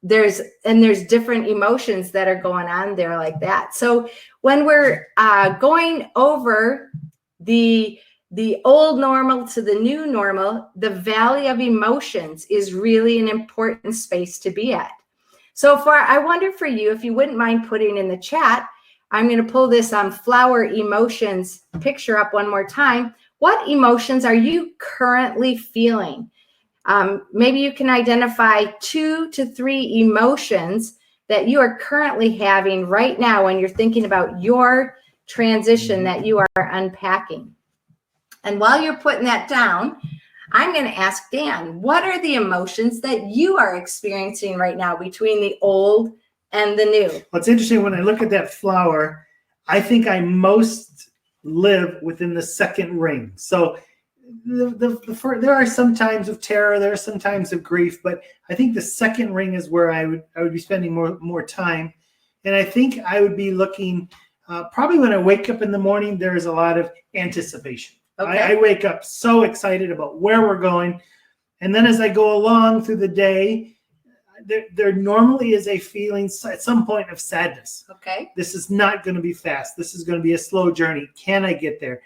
There's different emotions that are going on there like that. So when we're going over the old normal to the new normal, the valley of emotions is really an important space to be at. So I wonder for you, if you wouldn't mind putting in the chat, I'm going to pull this flower emotions picture up one more time. What emotions are you currently feeling? Maybe you can identify 2 to 3 emotions that you are currently having right now when you're thinking about your transition that you are unpacking. And while you're putting that down, I'm going to ask Dan, what are the emotions that you are experiencing right now between the old and the new? Well, it's interesting when I look at that flower, I think I most live within the second ring. So there are some times of terror, there are some times of grief, but I think the second ring is where I would be spending more time. And I think I would be looking, probably when I wake up in the morning, there is a lot of anticipation. Okay. I wake up so excited about where we're going. And then as I go along through the day, there normally is a feeling at some point of sadness. Okay. This is not going to be fast. This is going to be a slow journey. Can I get there?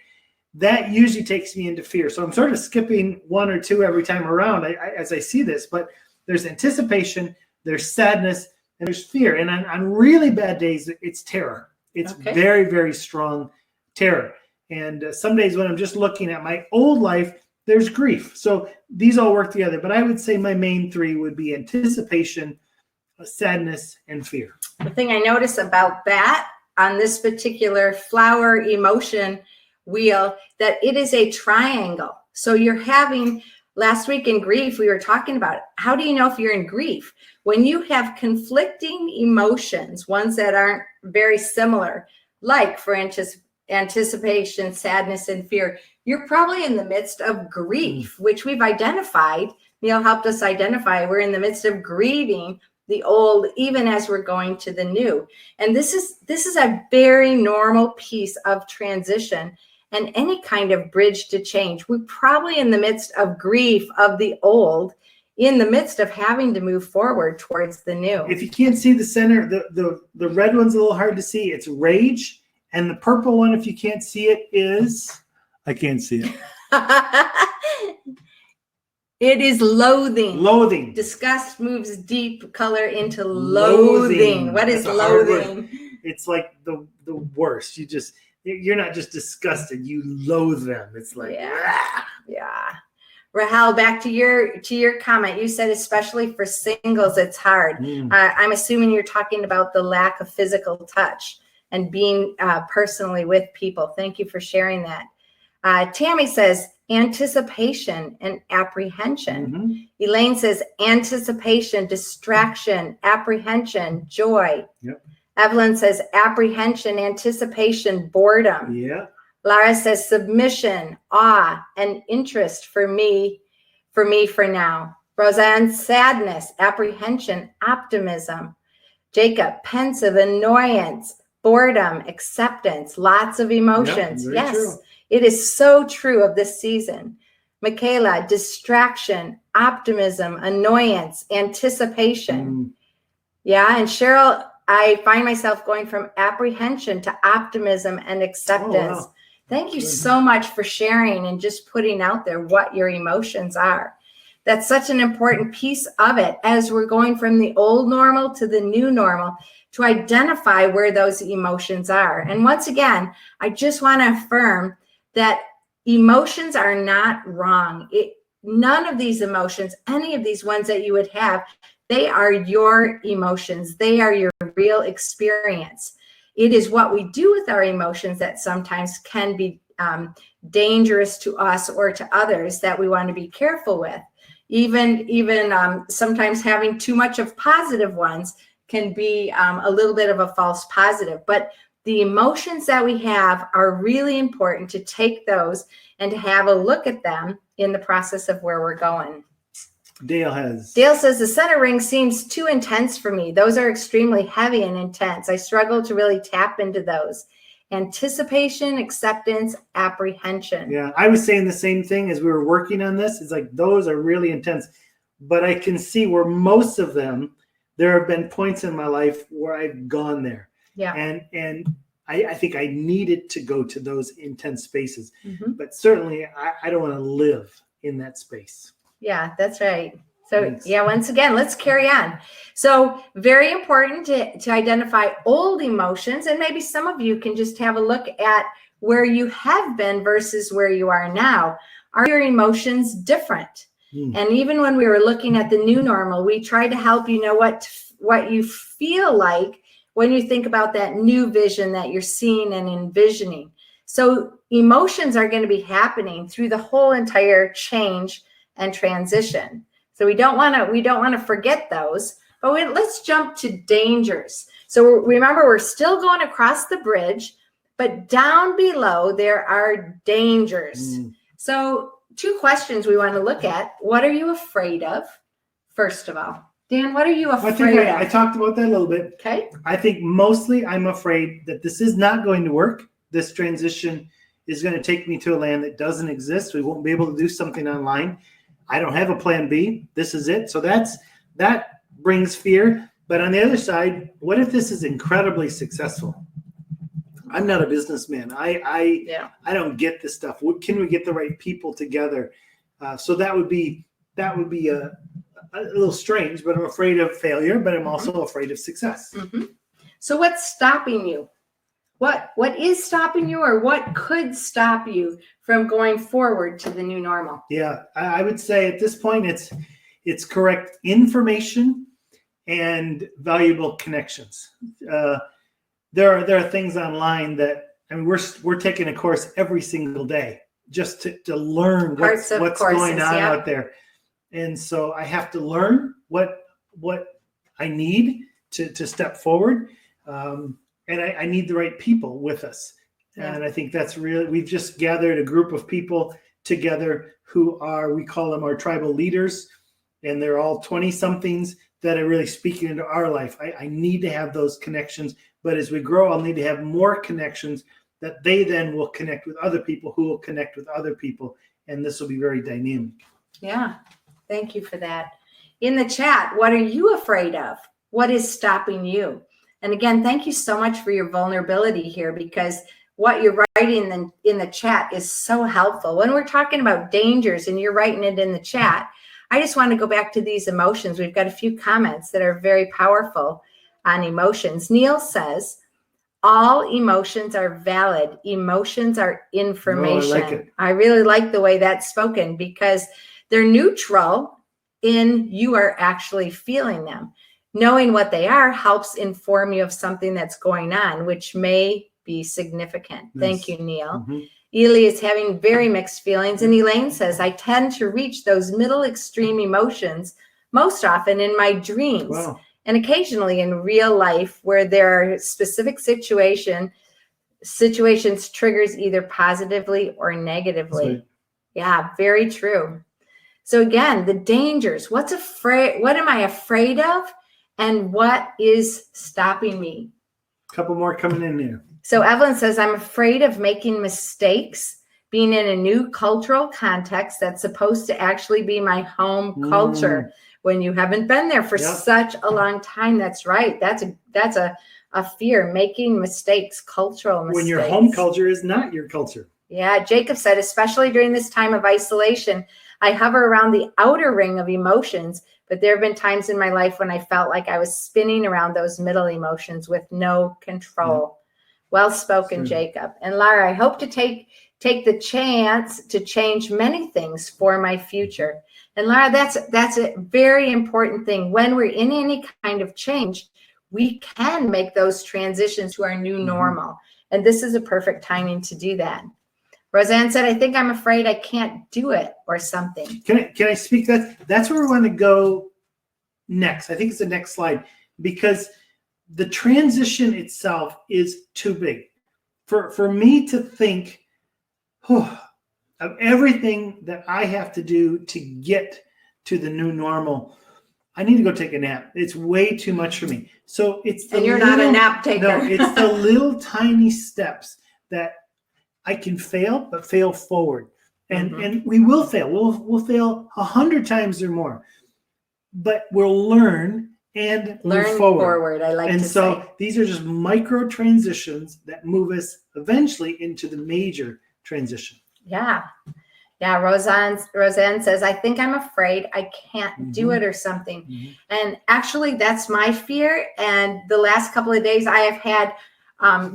That usually takes me into fear. So I'm sort of skipping one or two every time around as I see this. But there's anticipation, there's sadness, and there's fear. And on really bad days, it's terror. It's very, very strong terror. And some days when I'm just looking at my old life, there's grief. So these all work together. But I would say my main three would be anticipation, sadness, and fear. The thing I notice about that on this particular flower emotion wheel, that it is a triangle. So you're having, last week in grief, we were talking about it. How do you know if you're in grief? When you have conflicting emotions, ones that aren't very similar, like for anticipation, sadness, and fear, you're probably in the midst of grief, which we've identified. Neil helped us identify. We're in the midst of grieving the old, even as we're going to the new. And this is a very normal piece of transition and any kind of bridge to change. We're probably in the midst of grief of the old, in the midst of having to move forward towards the new. If you can't see the center, the red one's a little hard to see. It's rage. And the purple one, if you can't see it, is, I can't see it. It is loathing. Loathing. Disgust moves deep color into loathing. What is loathing? It's like the worst. You're not just disgusted, you loathe them. It's like, yeah. Rahel, back to your comment. You said especially for singles, it's hard. I'm assuming you're talking about the lack of physical touch and being personally with people. Thank you for sharing that. Tammy says anticipation and apprehension. Elaine says anticipation, distraction, apprehension, joy. Yep. Evelyn says apprehension, anticipation, boredom. Yeah. Lara says submission, awe, and interest for me for now. Roseanne, sadness, apprehension, optimism. Jacob, pensive, annoyance, boredom, acceptance, lots of emotions. Yep, yes, true. It is so true of this season. Michaela, distraction, optimism, annoyance, anticipation. Yeah, and Cheryl, I find myself going from apprehension to optimism and acceptance. Oh, wow. Thank you so much for sharing and just putting out there what your emotions are. That's such an important piece of it as we're going from the old normal to the new normal, to identify where those emotions are. And once again, I just want to affirm that emotions are not wrong. None of these emotions, any of these ones that you would have, they are your emotions. They are your real experience. It is what we do with our emotions that sometimes can be dangerous to us or to others that we want to be careful with. Even sometimes having too much of positive ones can be a little bit of a false positive. But the emotions that we have are really important to take those and to have a look at them in the process of where we're going. Dale says the center ring seems too intense for me. Those are extremely heavy and intense. I struggle to really tap into those. Anticipation, acceptance, apprehension. Yeah, I was saying the same thing as we were working on this. It's like those are really intense. But I can see where most of them, there have been points in my life where I've gone there. Yeah. And I think I needed to go to those intense spaces. But certainly I don't want to live in that space. Yeah, that's right. So Thanks. Yeah, once again, let's carry on. So very important to identify old emotions, and maybe some of you can just have a look at where you have been versus where you are now. Are your emotions different? And even when we were looking at the new normal, we tried to help you know what you feel like when you think about that new vision that you're seeing and envisioning. So emotions are going to be happening through the whole entire change and transition. So we don't want to forget those, but let's jump to dangers. So remember, we're still going across the bridge, but down below there are dangers. So 2 questions we want to look at. What are you afraid of? First of all, Dan, what are you afraid of? I talked about that a little bit. Okay. I think mostly I'm afraid that this is not going to work. This transition is going to take me to a land that doesn't exist. We won't be able to do something online. I don't have a plan B. This is it. So that brings fear. But on the other side, what if this is incredibly successful? I'm not a businessman. I don't get this stuff. Can we get the right people together? So that would be a little strange, but I'm afraid of failure, but I'm also afraid of success. So what's stopping you? What is stopping you, or what could stop you from going forward to the new normal? Yeah, I would say at this point it's correct information and valuable connections. There are things online that, I mean, we're taking a course every single day just to learn what's going on out there. And so I have to learn what I need to step forward. And I need the right people with us. And I think that's really, we've just gathered a group of people together who we call them our tribal leaders. And they're all 20-somethings that are really speaking into our life. I need to have those connections. But as we grow, I'll need to have more connections that they then will connect with other people who will connect with other people. And this will be very dynamic. Yeah. Thank you for that. In the chat, what are you afraid of? What is stopping you? And again, thank you so much for your vulnerability here, because what you're writing in the chat is so helpful. When we're talking about dangers and you're writing it in the chat, I just want to go back to these emotions. We've got a few comments that are very powerful on emotions. Neil says, all emotions are valid. Emotions are information. Oh, I like it. I really like the way that's spoken, because they're neutral in you are actually feeling them. Knowing what they are helps inform you of something that's going on, which may be significant. Nice. Thank you, Neil. Ely is having very mixed feelings. And Elaine says, I tend to reach those middle extreme emotions most often in my dreams. Wow. And occasionally in real life, where there are specific situations triggers either positively or negatively. Sweet. Yeah, very true. So again, the dangers. What am I afraid of? And what is stopping me? A couple more coming in there. So Evelyn says, I'm afraid of making mistakes, being in a new cultural context that's supposed to actually be my home culture when you haven't been there for such a long time. That's right. That's a fear, making mistakes, cultural mistakes. When your home culture is not your culture. Yeah, Jacob said, especially during this time of isolation, I hover around the outer ring of emotions, but there have been times in my life when I felt like I was spinning around those middle emotions with no control. Well spoken, Jacob. And Lara, I hope to take the chance to change many things for my future. And Lara, that's a very important thing. When we're in any kind of change, we can make those transitions to our new normal. And this is a perfect timing to do that. Roseanne said, I think I'm afraid I can't do it, or something. Can I speak that? That's where we want to go next. I think it's the next slide, because the transition itself is too big. For me to think of everything that I have to do to get to the new normal, I need to go take a nap. It's way too much for me. So it's and you're not a nap taker. No, it's the little tiny steps that I can fail, but fail forward. And we will fail. We'll fail 100 times or more, but we'll learn and move forward. I like and to so say. These are just micro transitions that move us eventually into the major transition. Yeah. Yeah. Roseanne says, I think I'm afraid I can't do it, or something. And actually that's my fear. And the last couple of days I have had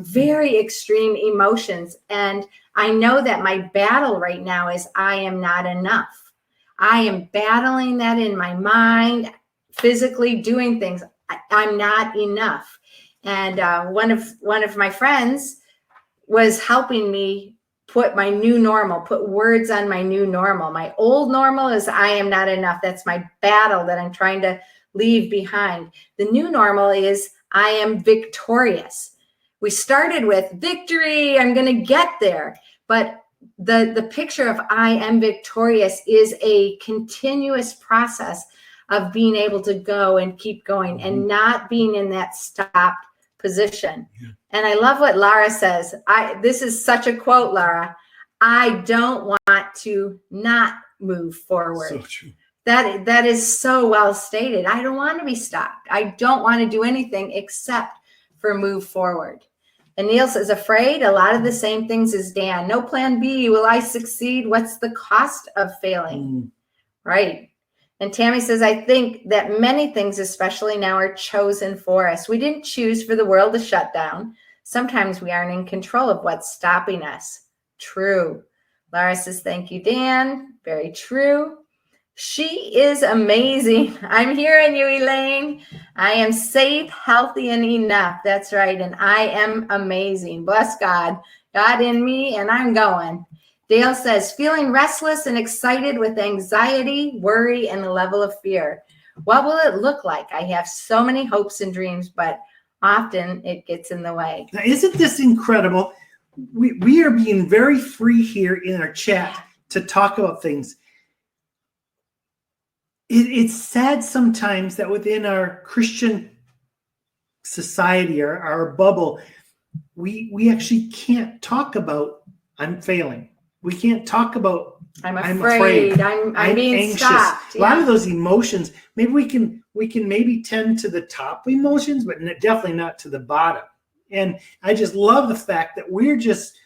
very extreme emotions. And I know that my battle right now is I am not enough. I am battling that in my mind, physically doing things. I'm not enough. And one of my friends was helping me put my new normal, put words on my new normal. My old normal is I am not enough. That's my battle that I'm trying to leave behind. The new normal is I am victorious. We started with victory. I'm going to get there. But the picture of I am victorious is a continuous process of being able to go and keep going and not being in that stopped position. Yeah. And I love what Lara says. This is such a quote, Lara. I don't want to not move forward. So true. That is so well stated. I don't want to be stopped. I don't want to do anything except for move forward. And Neil says, afraid, a lot of the same things as Dan. No plan B. Will I succeed? What's the cost of failing? Right. And Tammy says, I think that many things, especially now, are chosen for us. We didn't choose for the world to shut down. Sometimes we aren't in control of what's stopping us. True. Lara says, thank you, Dan. Very true. She is amazing. I'm hearing you, Elaine. I am safe, healthy, and enough. That's right. And I am amazing. Bless God. God in me, and I'm going. Dale says, feeling restless and excited with anxiety, worry, and a level of fear. What will it look like? I have so many hopes and dreams, but often it gets in the way. Now, isn't this incredible? We are being very free here in our chat to talk about things. It's sad sometimes that within our Christian society or our bubble, we actually can't talk about I'm failing. We can't talk about I'm afraid. I'm being anxious. stopped. Yeah. A lot of those emotions, maybe we can maybe tend to the top emotions, but definitely not to the bottom. And I just love the fact that we're just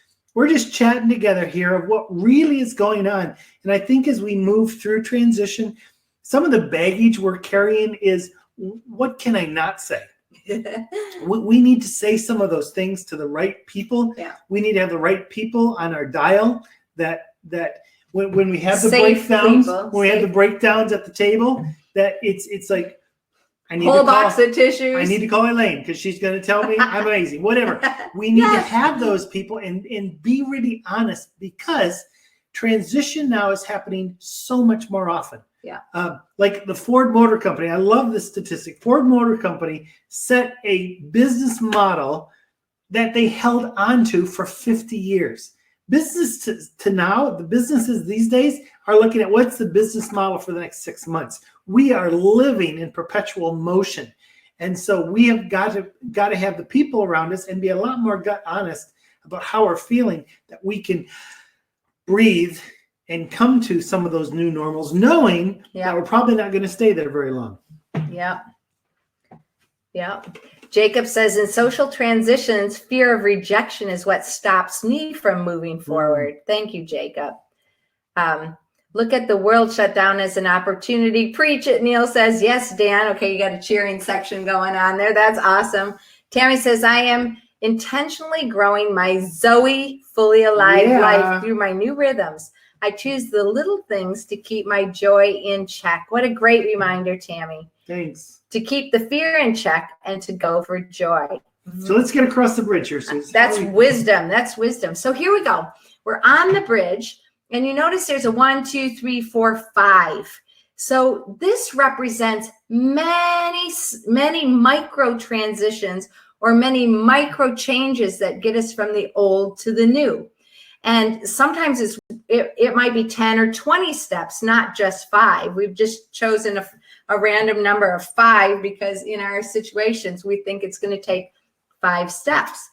chatting together here of what really is going on. And I think as we move through transition, some of the baggage we're carrying is, what can I not say? We need to say some of those things to the right people. Yeah. We need to have the right people on our dial that when we have the Safe breakdowns, people. when we have the breakdowns at the table, that it's like, I need whole to call, box of tissues. I need to call Elaine because she's going to tell me I'm amazing. Whatever. We need to have those people and be really honest, because transition now is happening so much more often. Yeah. Like the Ford Motor Company. I love this statistic. Ford Motor Company set a business model that they held onto for 50 years. Business to now, the businesses these days are looking at what's the business model for the next 6 months. We are living in perpetual motion. And so we have got to have the people around us and be a lot more gut honest about how we're feeling, that we can breathe and come to some of those new normals, knowing that we're probably not going to stay there very long. Yeah. Yeah. Jacob says, in social transitions, fear of rejection is what stops me from moving forward. Thank you, Jacob. Look at the world shutdown as an opportunity. Preach it, Neil says. Yes, Dan. Okay, you got a cheering section going on there. That's awesome. Tammy says, I am intentionally growing my Zoe fully alive life through my new rhythms. I choose the little things to keep my joy in check. What a great reminder, Tammy. Thanks. To keep the fear in check and to go for joy. So let's get across the bridge here, Susan. That's wisdom. That's wisdom. So here we go. We're on the bridge, and you notice there's a 1, 2, 3, 4, 5. So this represents many micro transitions or many micro changes that get us from the old to the new. And sometimes it might be 10 or 20 steps, not just 5. We've just chosen a random number of 5 because in our situations, we think it's going to take 5 steps.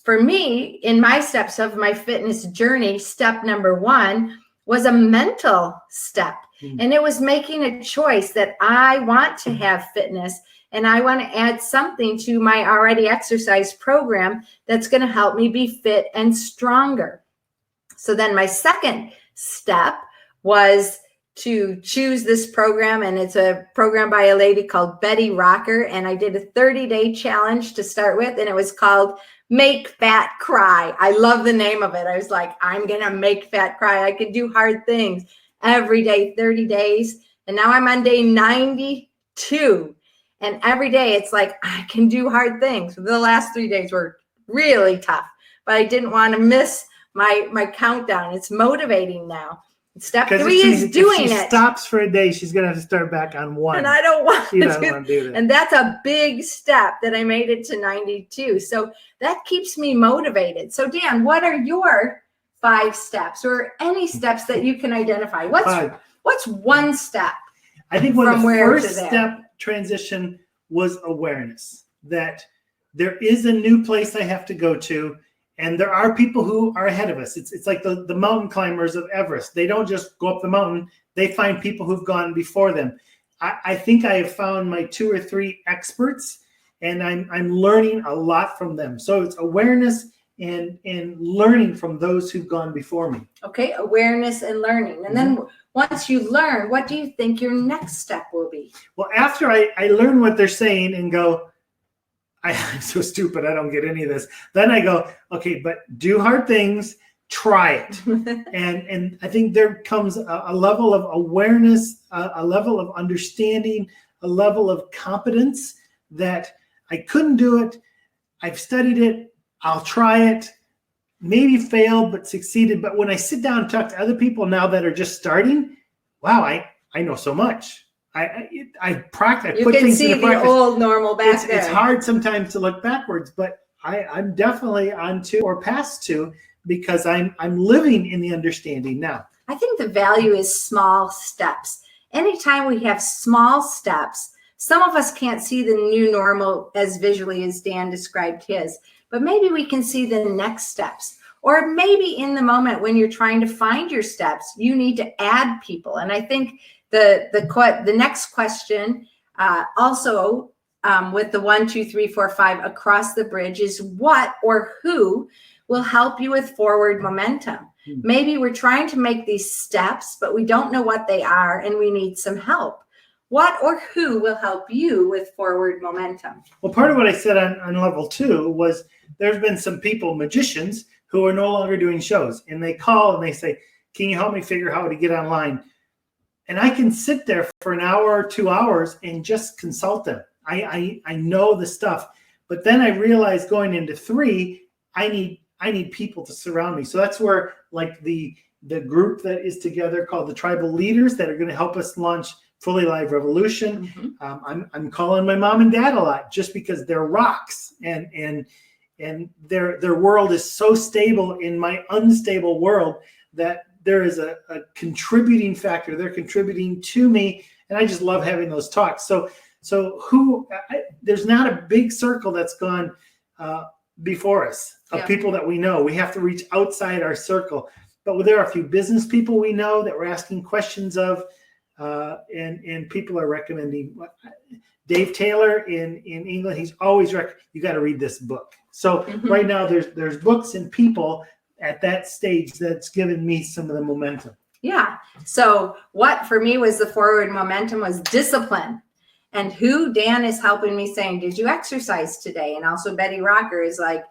For me, in my steps of my fitness journey, step number 1 was a mental step. And it was making a choice that I want to have fitness and I want to add something to my already exercise program that's going to help me be fit and stronger. So then my second step was to choose this program, and it's a program by a lady called Betty Rocker, and I did a 30-day challenge to start with, and it was called Make Fat Cry. I love the name of it. I was like, I'm going to make fat cry. I can do hard things every day, 30 days, and now I'm on day 92, and every day it's like, I can do hard things. The last 3 days were really tough, but I didn't want to miss my countdown. It's motivating now. Step Because 3 is doing if she it. stops for a day, she's going to have to start back on 1. And I don't want She doesn't want to do that. And that's a big step that I made it to 92. So that keeps me motivated. So Dan, what are your 5 steps or any steps that you can identify? What's one step? I think one of from the where to first there? step transition was awareness that there is a new place I have to go to. And there are people who are ahead of us. It's like the mountain climbers of Everest. They don't just go up the mountain. They find people who've gone before them. I think I have found my 2 or 3 experts, and I'm learning a lot from them. So it's awareness and learning from those who've gone before me. Okay, awareness and learning. And then once you learn, what do you think your next step will be? Well, after I learn what they're saying and go, I'm so stupid, I don't get any of this. Then I go, okay, but do hard things, try it. and I think there comes a level of awareness, a level of understanding, a level of competence that I couldn't do it. I've studied it. I'll try it. Maybe failed, but succeeded. But when I sit down and talk to other people now that are just starting, wow, I know so much. I practice. You can see the old normal back there. It's hard sometimes to look backwards, but I'm definitely on 2 or past 2 because I'm living in the understanding now. I think the value is small steps. Anytime we have small steps, some of us can't see the new normal as visually as Dan described his, but maybe we can see the next steps. Or maybe in the moment when you're trying to find your steps, you need to add people. And I think the next question also with the 1, 2, 3, 4, 5 across the bridge is what or who will help you with forward momentum. Maybe we're trying to make these steps, but we don't know what they are and we need some help. What or who will help you with forward momentum? Well, part of what I said on level 2 was there's been some people, magicians, who are no longer doing shows. And they call and they say, can you help me figure out how to get online? And I can sit there for an hour or 2 hours and just consult them. I know the stuff. But then I realized going into 3, I need people to surround me. So that's where like the group that is together called the Tribal Leaders that are going to help us launch Fully Live Revolution. I'm calling my mom and dad a lot just because they're rocks and their world is so stable in my unstable world that there is a contributing factor. They're contributing to me, and I just love having those talks. So there's not a big circle that's gone before us of people that we know. We have to reach outside our circle. But there are a few business people we know that we're asking questions of, and people are recommending. Dave Taylor in England, he's always you got to read this book. So right now there's books and people at that stage that's given me some of the momentum. Yeah. So what for me was the forward momentum was discipline. And who Dan is helping me saying, did you exercise today? And also Betty Rocker is like,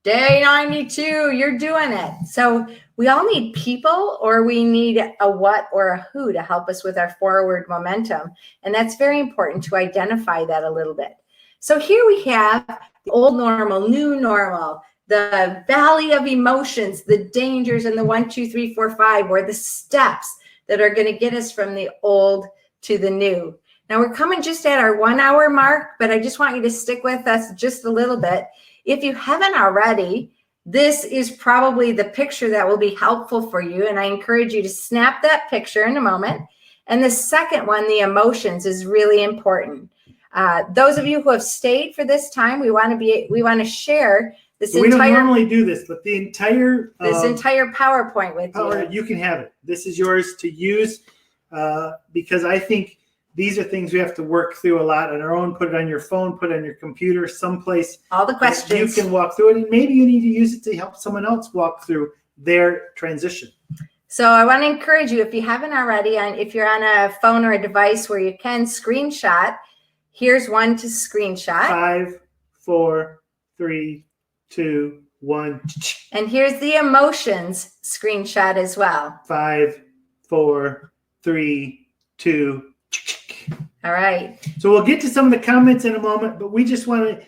day 92, you're doing it. So we all need people, or we need a what or a who to help us with our forward momentum. And that's very important to identify that a little bit. So here we have the old normal, new normal, the valley of emotions, the dangers, and the 1, 2, 3, 4, 5, or the steps that are going to get us from the old to the new. Now we're coming just at our 1 hour mark, but I just want you to stick with us just a little bit. If you haven't already, this is probably the picture that will be helpful for you. And I encourage you to snap that picture in a moment. And the second one, the emotions, is really important. Those of you who have stayed for this time, we want to share this we don't normally do this, but the entire PowerPoint with you. You can have it. This is yours to use because I think these are things we have to work through a lot on our own. Put it on your phone, put it on your computer, someplace. All the questions. You can walk through it, and maybe you need to use it to help someone else walk through their transition. So I want to encourage you, if you haven't already, if you're on a phone or a device where you can screenshot, here's one to screenshot. 5, 4, 3, 2, 1. And here's the emotions screenshot as well. 5, 4, 3, 2. All right. So we'll get to some of the comments in a moment, but we just want to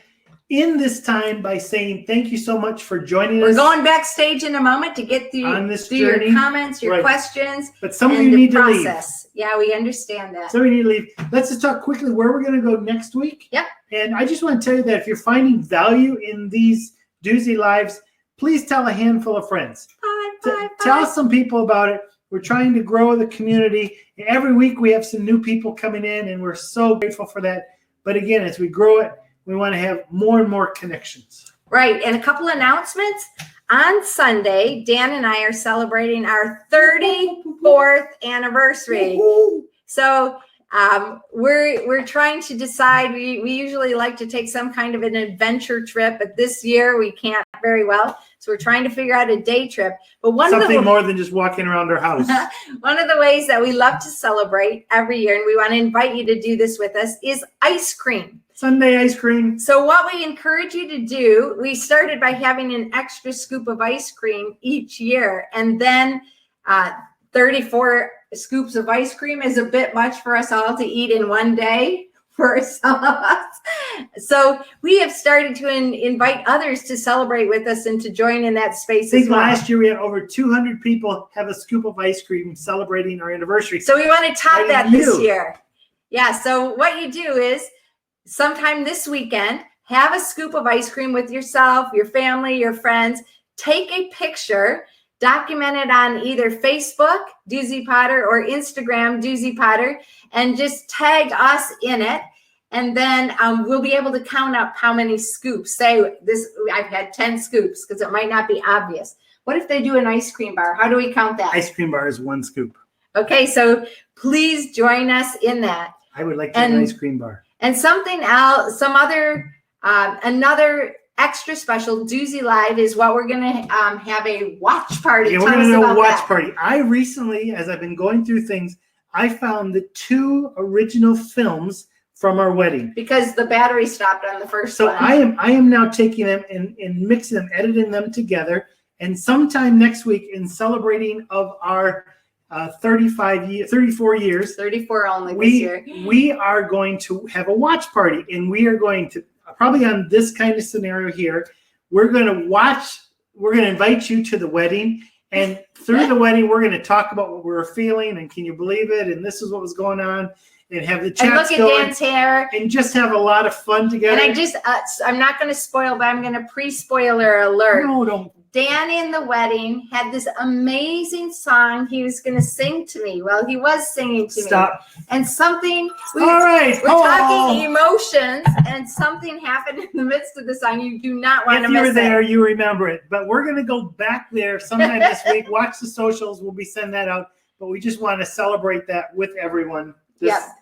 end this time by saying thank you so much for joining We're us. going backstage in a moment to get through, On this through your journey. comments, your Right. questions, But some of and you the need to leave. process. Yeah, we understand that. So we need to leave. Let's just talk quickly where we're going to go next week. Yep. And I just want to tell you that if you're finding value in these Doozy Lives, please tell a handful of friends. Tell some people about it. We're trying to grow the community. Every week we have some new people coming in, and we're so grateful for that. But again, as we grow it, we want to have more and more connections. Right. And a couple announcements. On Sunday, Dan and I are celebrating our 34th anniversary. So we're trying to decide. We usually like to take some kind of an adventure trip, but this year we can't very well. So we're trying to figure out a day trip. But Something more than just walking around our house. One of the ways that we love to celebrate every year, and we want to invite you to do this with us, is ice cream. Sunday ice cream. So what we encourage you to do, we started by having an extra scoop of ice cream each year, and then 34 scoops of ice cream is a bit much for us all to eat in one day for some of us. So we have started to invite others to celebrate with us and to join in that space I think as well. last year we had over 200 people have a scoop of ice cream celebrating our anniversary. So we want to top Right, that this you. year. Yeah, so what you do is sometime this weekend, have a scoop of ice cream with yourself, your family, your friends. Take a picture, document it on either Facebook, Doozy Potter, or Instagram, Doozy Potter, and just tag us in it. And then we'll be able to count up how many scoops. Say this, I've had 10 scoops, because it might not be obvious. What if they do an ice cream bar? How do we count that? Ice cream bar is 1 scoop. Okay, so please join us in that. I would like to have an ice cream bar. And something else, another extra special Doozy Live is what we're going to have a watch party. Yeah, we're going to do a watch party. I recently, as I've been going through things, I found the 2 original films from our wedding. Because the battery stopped on the first So one. I am now taking them and mixing them, editing them together. And sometime next week, in celebrating of our 34 years, 34 only this year. We are going to have a watch party, and we are going to probably on this kind of scenario here. We're going to invite you to the wedding, and through the wedding, we're going to talk about what we were feeling, and can you believe it? And this is what was going on, and have the chats And look at going, Dan's hair. and just have a lot of fun together. And I'm not going to spoil, but I'm going to pre-spoiler alert. No, don't. Dan in the wedding had this amazing song he was going to sing to me. Well, he was singing to me. And something, All right. we're talking emotions, and something happened in the midst of the song. You do not want to If miss you were there, it. you remember it. But we're going to go back there sometime this week. Watch the socials. We'll be sending that out. But we just want to celebrate that with everyone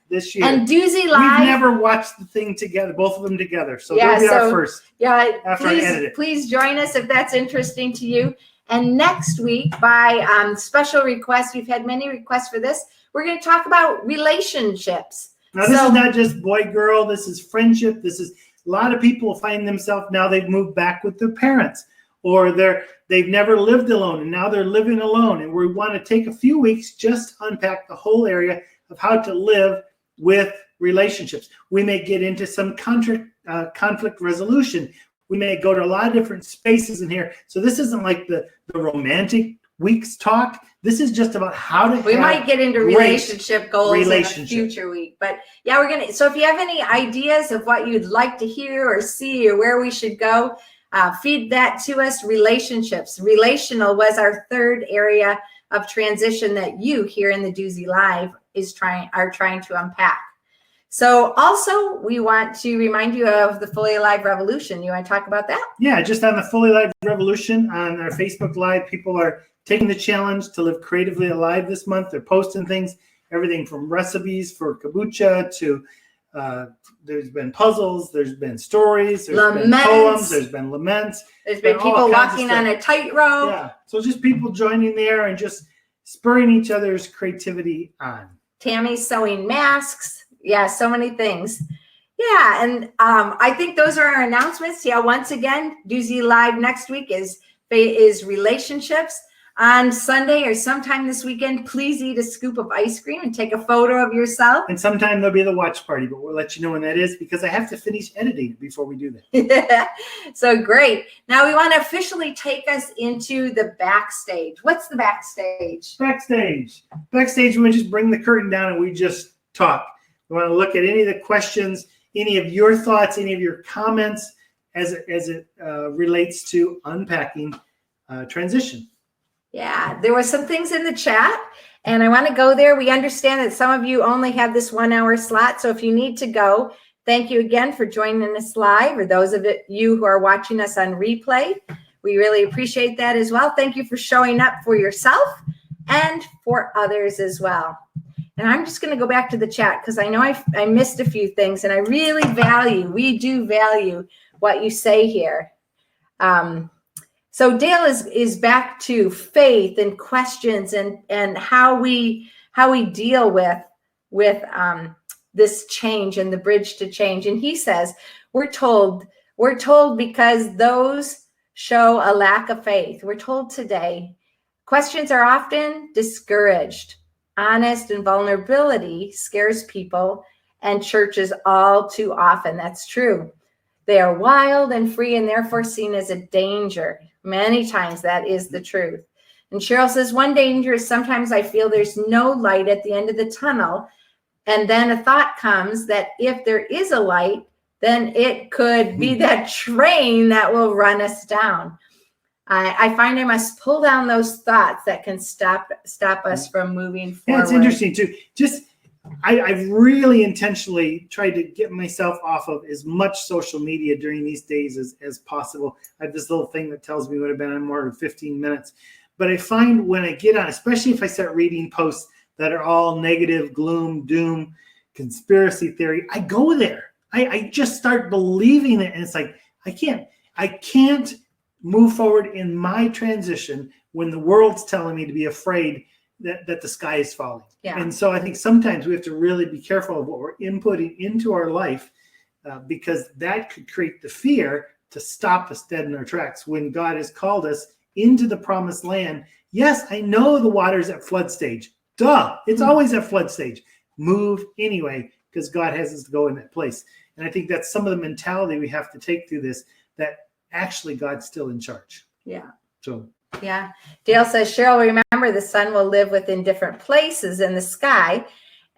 this year. And Doozy Live. We've never watched the thing together, both of them together. So Yeah, they'll be our so- first. Yeah, After I edit it. please join us if that's interesting to you. And next week, by special request, we've had many requests for this. We're going to talk about relationships. Now, this is not just boy-girl. This is friendship. This is a lot of people find themselves now they've moved back with their parents, or they've never lived alone, and now they're living alone. And we want to take a few weeks just to unpack the whole area of how to live with relationships. We may get into some conflict resolution. We may go to a lot of different spaces in here. So this isn't like the romantic weeks talk. This is just about how to. We might get into relationship goals in a future week, but yeah, we're gonna. So if you have any ideas of what you'd like to hear or see or where we should go, feed that to us. Relationships, relational was our third area of transition that you here in the Doozy Live are trying to unpack. So also, we want to remind you of the Fully Alive Revolution. You want to talk about that? Yeah, just on the Fully Alive Revolution on our Facebook Live, people are taking the challenge to live creatively alive this month. They're posting things, everything from recipes for kombucha to there's been puzzles, there's been stories, there's been poems, there's been laments. There's been people walking on a tightrope. Yeah, so just people joining there and just spurring each other's creativity on. Tammy's sewing masks. Yeah, so many things. Yeah, and I think those are our announcements. Yeah, once again, Doozy Live next week is relationships. on Sunday or sometime this weekend, please eat a scoop of ice cream and take a photo of yourself. And sometime there'll be the watch party, but we'll let you know when that is because I have to finish editing before we do that. So great. Now we want to officially take us into the backstage. What's the backstage? Backstage. Backstage, we just bring the curtain down and we just talk. We want to look at any of the questions, any of your thoughts, any of your comments as it relates to unpacking transition. Yeah, there were some things in the chat, and I want to go there. We understand that some of you only have this 1 hour slot, so if you need to go, thank you again for joining us live, or those of you who are watching us on replay. We really appreciate that as well. Thank you for showing up for yourself and for others as well. And I'm just going to go back to the chat because I know I missed a few things, and I really we do value what you say here. So Dale is back to faith and questions and how we deal with this change and the bridge to change. And he says, we're told because those show a lack of faith. We're told today, questions are often discouraged. Honest and vulnerability scares people and churches all too often. That's true. They are wild and free and therefore seen as a danger. Many times that is the truth. And Cheryl says, one danger is sometimes I feel there's no light at the end of the tunnel. And then a thought comes that if there is a light, then it could be that train that will run us down. I find I must pull down those thoughts that can stop us from moving forward. Yeah, it's interesting too. I've really intentionally tried to get myself off of as much social media during these days as possible. I have this little thing that tells me when I've been on more than 15 minutes. But I find when I get on, especially if I start reading posts that are all negative, gloom, doom, conspiracy theory, I go there. I just start believing it. And it's like, I can't move forward in my transition when the world's telling me to be afraid that the sky is falling. Yeah. And so I think sometimes we have to really be careful of what we're inputting into our life because that could create the fear to stop us dead in our tracks when God has called us into the promised land. Yes, I know the water's at flood stage. Duh, it's always at flood stage. Move anyway because God has us to go in that place. And I think that's some of the mentality we have to take through this, that actually God's still in charge. Yeah. So. Yeah. Dale says, Cheryl, remember the sun will live within different places in the sky.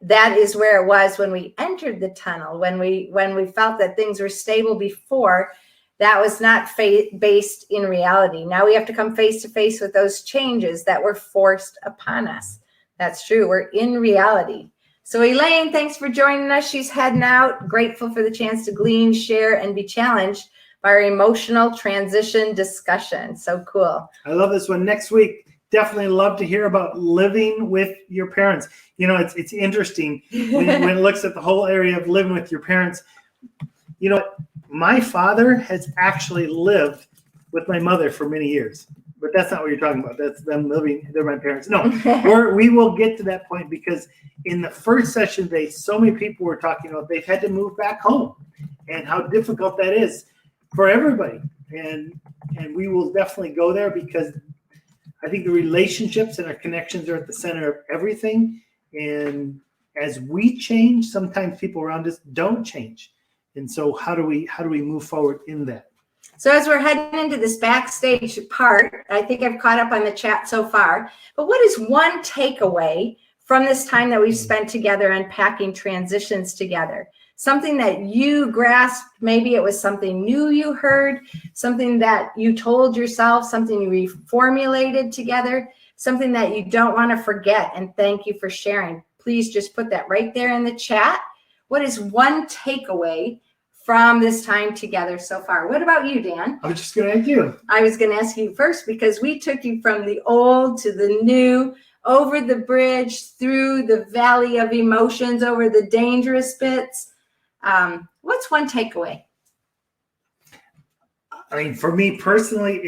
That is where it was when we entered the tunnel, when we felt that things were stable before. That was not based in reality. Now we have to come face to face with those changes that were forced upon us. That's true. We're in reality. So Elaine, thanks for joining us. She's heading out. Grateful for the chance to glean, share, and be challenged by our emotional transition discussion. So cool. I love this one. Next week, definitely love to hear about living with your parents. You know, it's interesting when it looks at the whole area of living with your parents. You know, my father has actually lived with my mother for many years, but that's not what you're talking about. That's them living, they're my parents. No, we will get to that point because in the first session, so many people were talking about they've had to move back home and how difficult that is for everybody. And we will definitely go there because I think the relationships and our connections are at the center of everything. And as we change, sometimes people around us don't change. And so how do we move forward in that? So as we're heading into this backstage part, I think I've caught up on the chat so far, but what is one takeaway from this time that we've spent together unpacking transitions together? Something that you grasped, maybe it was something new you heard, something that you told yourself, something you reformulated together, something that you don't want to forget, and thank you for sharing. Please just put that right there in the chat. What is one takeaway from this time together so far? What about you, Dan? I was just going to ask you. I was going to ask you first because we took you from the old to the new, over the bridge, through the valley of emotions, over the dangerous bits. What's one takeaway? I mean, for me personally,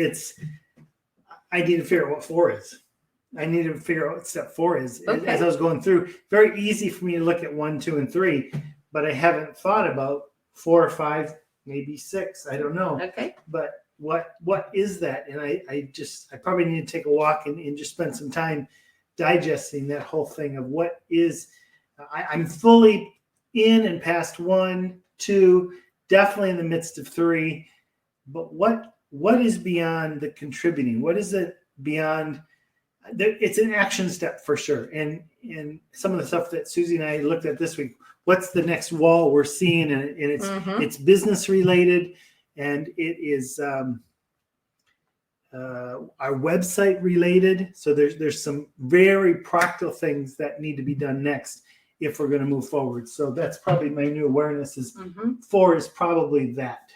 I need to figure out what 4 is. I need to figure out what step 4 is. Okay. As I was going through, very easy for me to look at 1, 2, and 3, but I haven't thought about 4 or 5, maybe 6. I don't know. Okay. But what is that? And I probably need to take a walk and just spend some time digesting that whole thing of what is. I'm fully in and past 1, 2, definitely in the midst of 3. But what is beyond the contributing? What is it beyond? It's an action step for sure. And some of the stuff that Susie and I looked at this week, what's the next wall we're seeing? And it's business related, and it is our website related. So there's some very practical things that need to be done next if we're going to move forward. So that's probably my new awareness is 4 is probably that.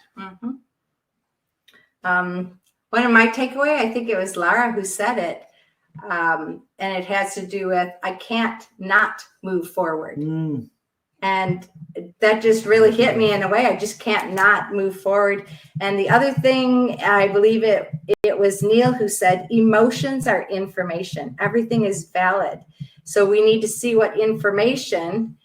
One of my takeaway, I think it was Lara who said it. And it has to do with, I can't not move forward. And that just really hit me in a way. I just can't not move forward. And the other thing, I believe it was Neil who said, emotions are information. Everything is valid. So we need to see what information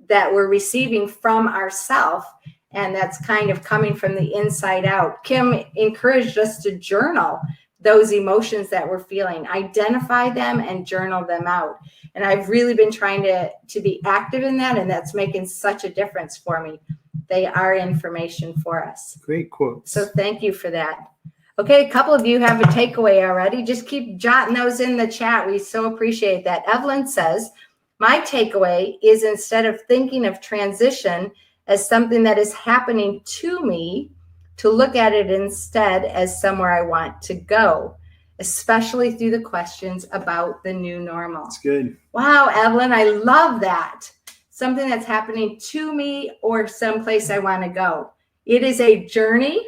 that we're receiving from ourselves. And that's kind of coming from the inside out. Kim encouraged us to journal those emotions that we're feeling, identify them and journal them out. And I've really been trying to be active in that, and that's making such a difference for me. They are information for us. Great quote. So thank you for that. Okay, a couple of you have a takeaway already. Just keep jotting those in the chat. We so appreciate that. Evelyn says, my takeaway is instead of thinking of transition as something that is happening to me, to look at it instead as somewhere I want to go, especially through the questions about the new normal. That's good. Wow, Evelyn, I love that. Something that's happening to me or someplace I want to go. It is a journey.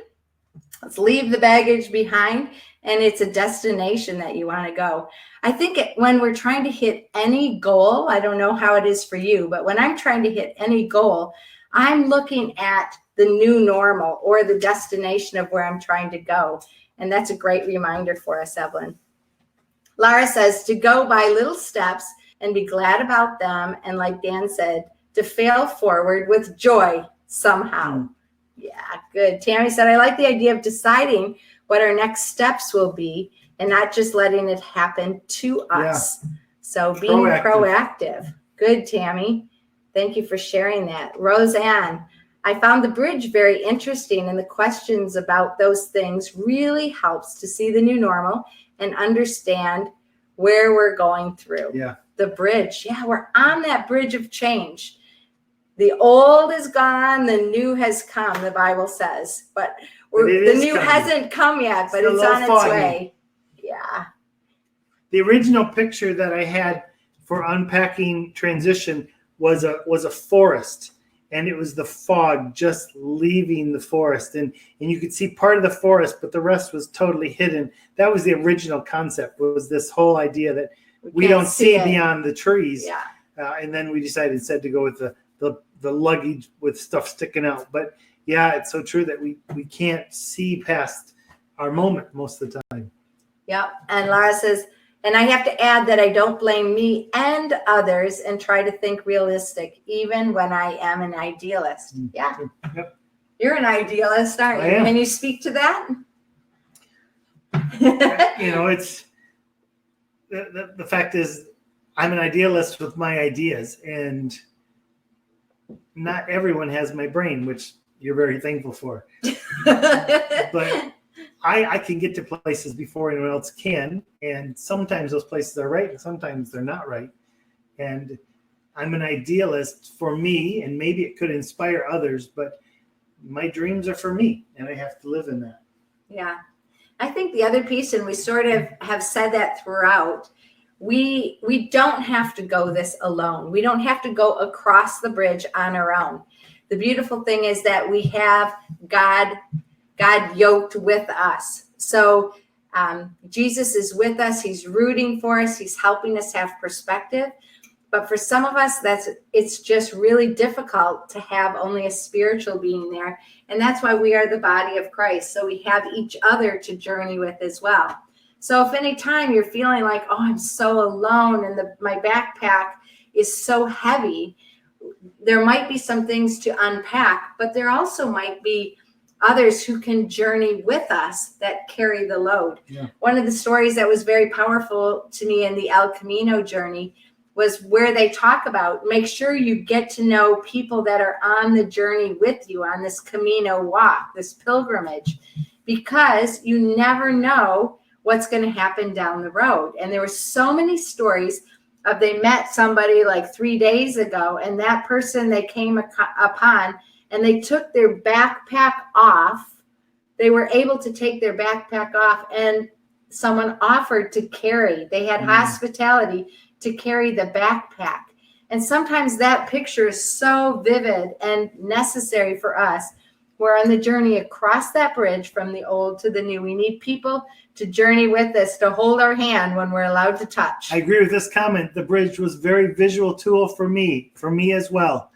Let's leave the baggage behind, and it's a destination that you want to go. I think when we're trying to hit any goal, I don't know how it is for you, but when I'm trying to hit any goal, I'm looking at the new normal or the destination of where I'm trying to go. And that's a great reminder for us, Evelyn. Lara says to go by little steps and be glad about them. And like Dan said, to fail forward with joy somehow. Yeah, good. Tammy said, I like the idea of deciding what our next steps will be and not just letting it happen to us. Yeah. So being proactive. Good, Tammy. Thank you for sharing that. Roseanne, I found the bridge very interesting, and the questions about those things really helps to see the new normal and understand where we're going through. Yeah. The bridge. Yeah, we're on that bridge of change. The old is gone, the new has come, the Bible says. But the new hasn't come yet, but it's on its way. Yeah. The original picture that I had for unpacking transition was a forest. And it was the fog just leaving the forest. And you could see part of the forest, but the rest was totally hidden. That was the original concept, was this whole idea that we don't see beyond the trees. Yeah. And then we decided instead to go with the luggage with stuff sticking out. But yeah, it's so true that we can't see past our moment most of the time. Yep. And Lara says, and I have to add that I don't blame me and others and try to think realistic, even when I am an idealist. Yeah. Yep. You're an idealist, aren't you? Can you speak to that? It's the fact is I'm an idealist with my ideas, and not everyone has my brain, which you're very thankful for. But I can get to places before anyone else can, and sometimes those places are right and sometimes they're not right. And I'm an idealist for me, and maybe it could inspire others, but my dreams are for me, and I have to live in that. Yeah. I think the other piece, and we sort of have said that throughout, we don't have to go this alone. We don't have to go across the bridge on our own. The beautiful thing is that we have God yoked with us. So Jesus is with us. He's rooting for us. He's helping us have perspective. But for some of us, it's just really difficult to have only a spiritual being there. And that's why we are the body of Christ. So we have each other to journey with as well. So if any time you're feeling like, oh, I'm so alone and my backpack is so heavy, there might be some things to unpack, but there also might be others who can journey with us that carry the load. Yeah. One of the stories that was very powerful to me in the El Camino journey was where they talk about, make sure you get to know people that are on the journey with you on this Camino walk, this pilgrimage, because you never know what's going to happen down the road. And there were so many stories of they met somebody like 3 days ago, and that person they came upon, and they took their backpack off. They were able to take their backpack off, and someone offered to carry. They had hospitality to carry the backpack. And sometimes that picture is so vivid and necessary for us. We're on the journey across that bridge from the old to the new. We need people to journey with us, to hold our hand when we're allowed to touch. I agree with this comment. The bridge was a very visual tool for me as well.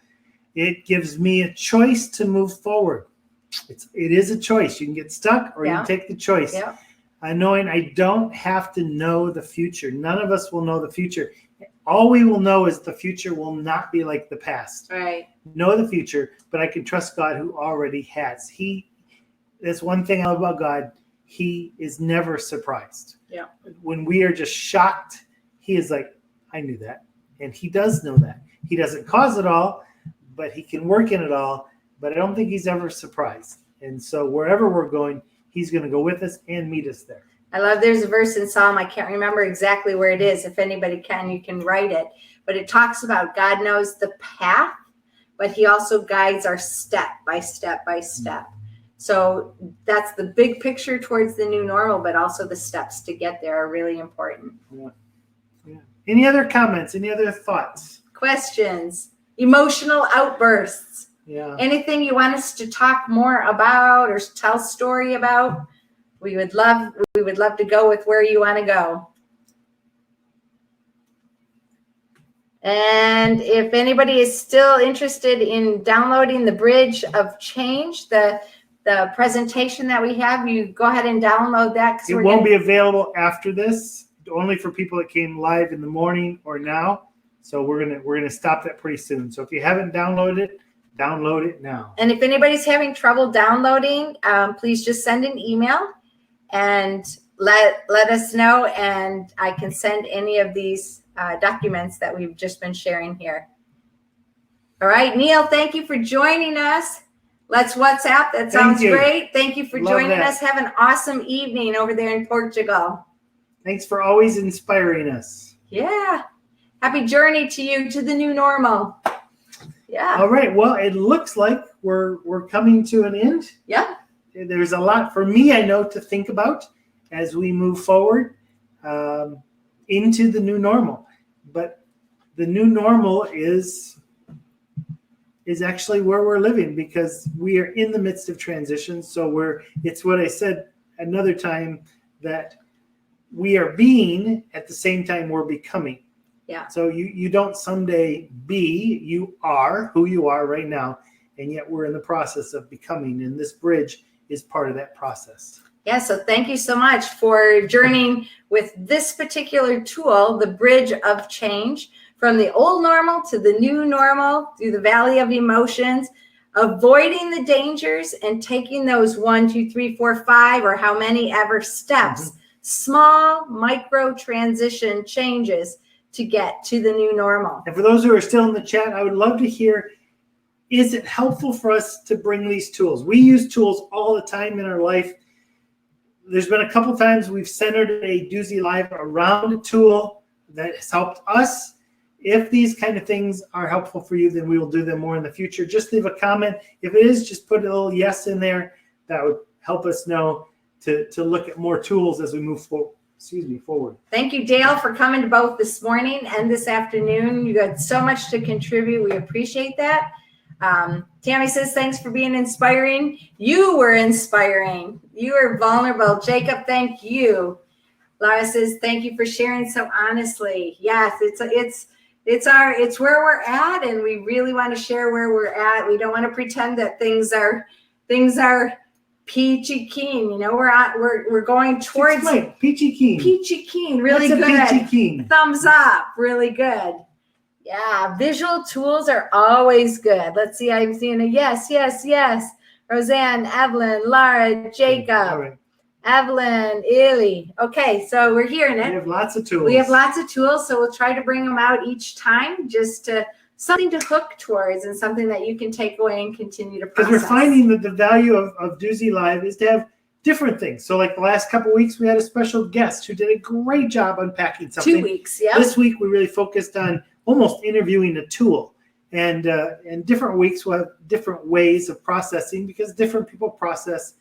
It gives me a choice to move forward. It is a choice. You can get stuck or you can take the choice. Yeah. Knowing I don't have to know the future. None of us will know the future. All we will know is the future will not be like the past. Right. Know the future, but I can trust God who already has. That's one thing I love about God. He is never surprised. Yeah. When we are just shocked, he is like, I knew that. And he does know that. He doesn't cause it all, but he can work in it all. But I don't think he's ever surprised. And so wherever we're going, he's going to go with us and meet us there. I love, there's a verse in Psalm, I can't remember exactly where it is. If anybody can, you can write it. But it talks about God knows the path, but he also guides our step by step by step. So that's the big picture towards the new normal, but also the steps to get there are really important. Yeah. Any other comments? Any other thoughts? Questions, emotional outbursts. Yeah. Anything you want us to talk more about or tell a story about? We would love to go with where you want to go. And if anybody is still interested in downloading the Bridge of Change, the presentation that we have, you go ahead and download that. It won't be available after this, only for people that came live in the morning or now. So we're gonna stop that pretty soon. So if you haven't downloaded it, download it now. And if anybody's having trouble downloading, please just send an email and let us know, and I can send any of these documents that we've just been sharing here. All right, Neil, thank you for joining us. Let's WhatsApp. That sounds great. Thank you for joining us. Have an awesome evening over there in Portugal. Thanks for always inspiring us. Yeah. Happy journey to you to the new normal. Yeah. All right. Well, it looks like we're coming to an end. Yeah. There's a lot for me, I know, to think about as we move forward into the new normal. But the new normal is actually where we're living, because we are in the midst of transition. So it's what I said another time, that we are being at the same time we're becoming. Yeah. So you don't someday be, you are who you are right now, and yet we're in the process of becoming, and this bridge is part of that process. Yeah, so thank you so much for journeying with this particular tool, the Bridge of Change, from the old normal to the new normal, through the valley of emotions, avoiding the dangers and taking those 1, 2, 3, 4, 5, or how many ever steps, small micro transition changes to get to the new normal. And for those who are still in the chat, I would love to hear, is it helpful for us to bring these tools? We use tools all the time in our life. There's been a couple times we've centered a Doozy Live around a tool that has helped us. If these kind of things are helpful for you, then we will do them more in the future. Just leave a comment. If it is, just put a little yes in there. That would help us know to look at more tools as we move forward. Thank you, Dale, for coming to both this morning and this afternoon. You got so much to contribute. We appreciate that. Tammy says, thanks for being inspiring. You were inspiring. You were vulnerable. Jacob, thank you. Laura says, thank you for sharing so honestly. Yes, it's where we're at, and we really want to share where we're at. We don't want to pretend that things are peachy keen. You know, we're going towards peachy keen. Peachy keen, really good. Peachy keen. Thumbs up, really good. Yeah, visual tools are always good. Let's see, I'm seeing a yes. Roseanne, Evelyn, Laura, Jacob, All right. Evelyn, Illy. Okay, so we're hearing We it. have lots of tools. We have lots of tools, so we'll try to bring them out each time, just to something to hook towards and something that you can take away and continue to process. Because we're finding that the value of Doozy Live is to have different things. So like the last couple of weeks, we had a special guest who did a great job unpacking something. 2 weeks, yeah. This week, we really focused on almost interviewing a tool. And different weeks will have different ways of processing because different people process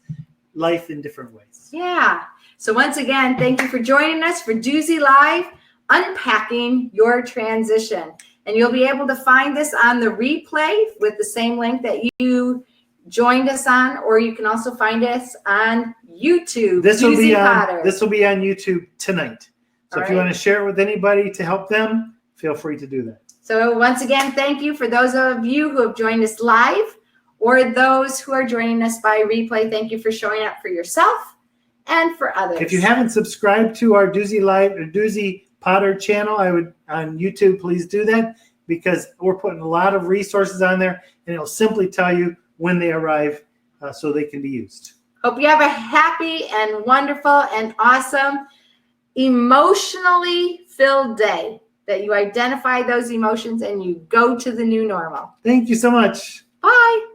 life in different ways. Yeah. So once again, thank you for joining us for Doozy Live, Unpacking Your Transition. And you'll be able to find this on the replay with the same link that you joined us on, or you can also find us on YouTube. This will be on Potter. YouTube tonight. So All if you right. want to share it with anybody to help them, feel free to do that. So once again, thank you for those of you who have joined us live, or those who are joining us by replay. Thank you for showing up for yourself and for others. If you haven't subscribed to our Doozy Live or Doozy Potter channel, I would on YouTube, please do that because we're putting a lot of resources on there, and it'll simply tell you when they arrive so they can be used. Hope you have a happy and wonderful and awesome, emotionally filled day, that you identify those emotions and you go to the new normal. Thank you so much. Bye.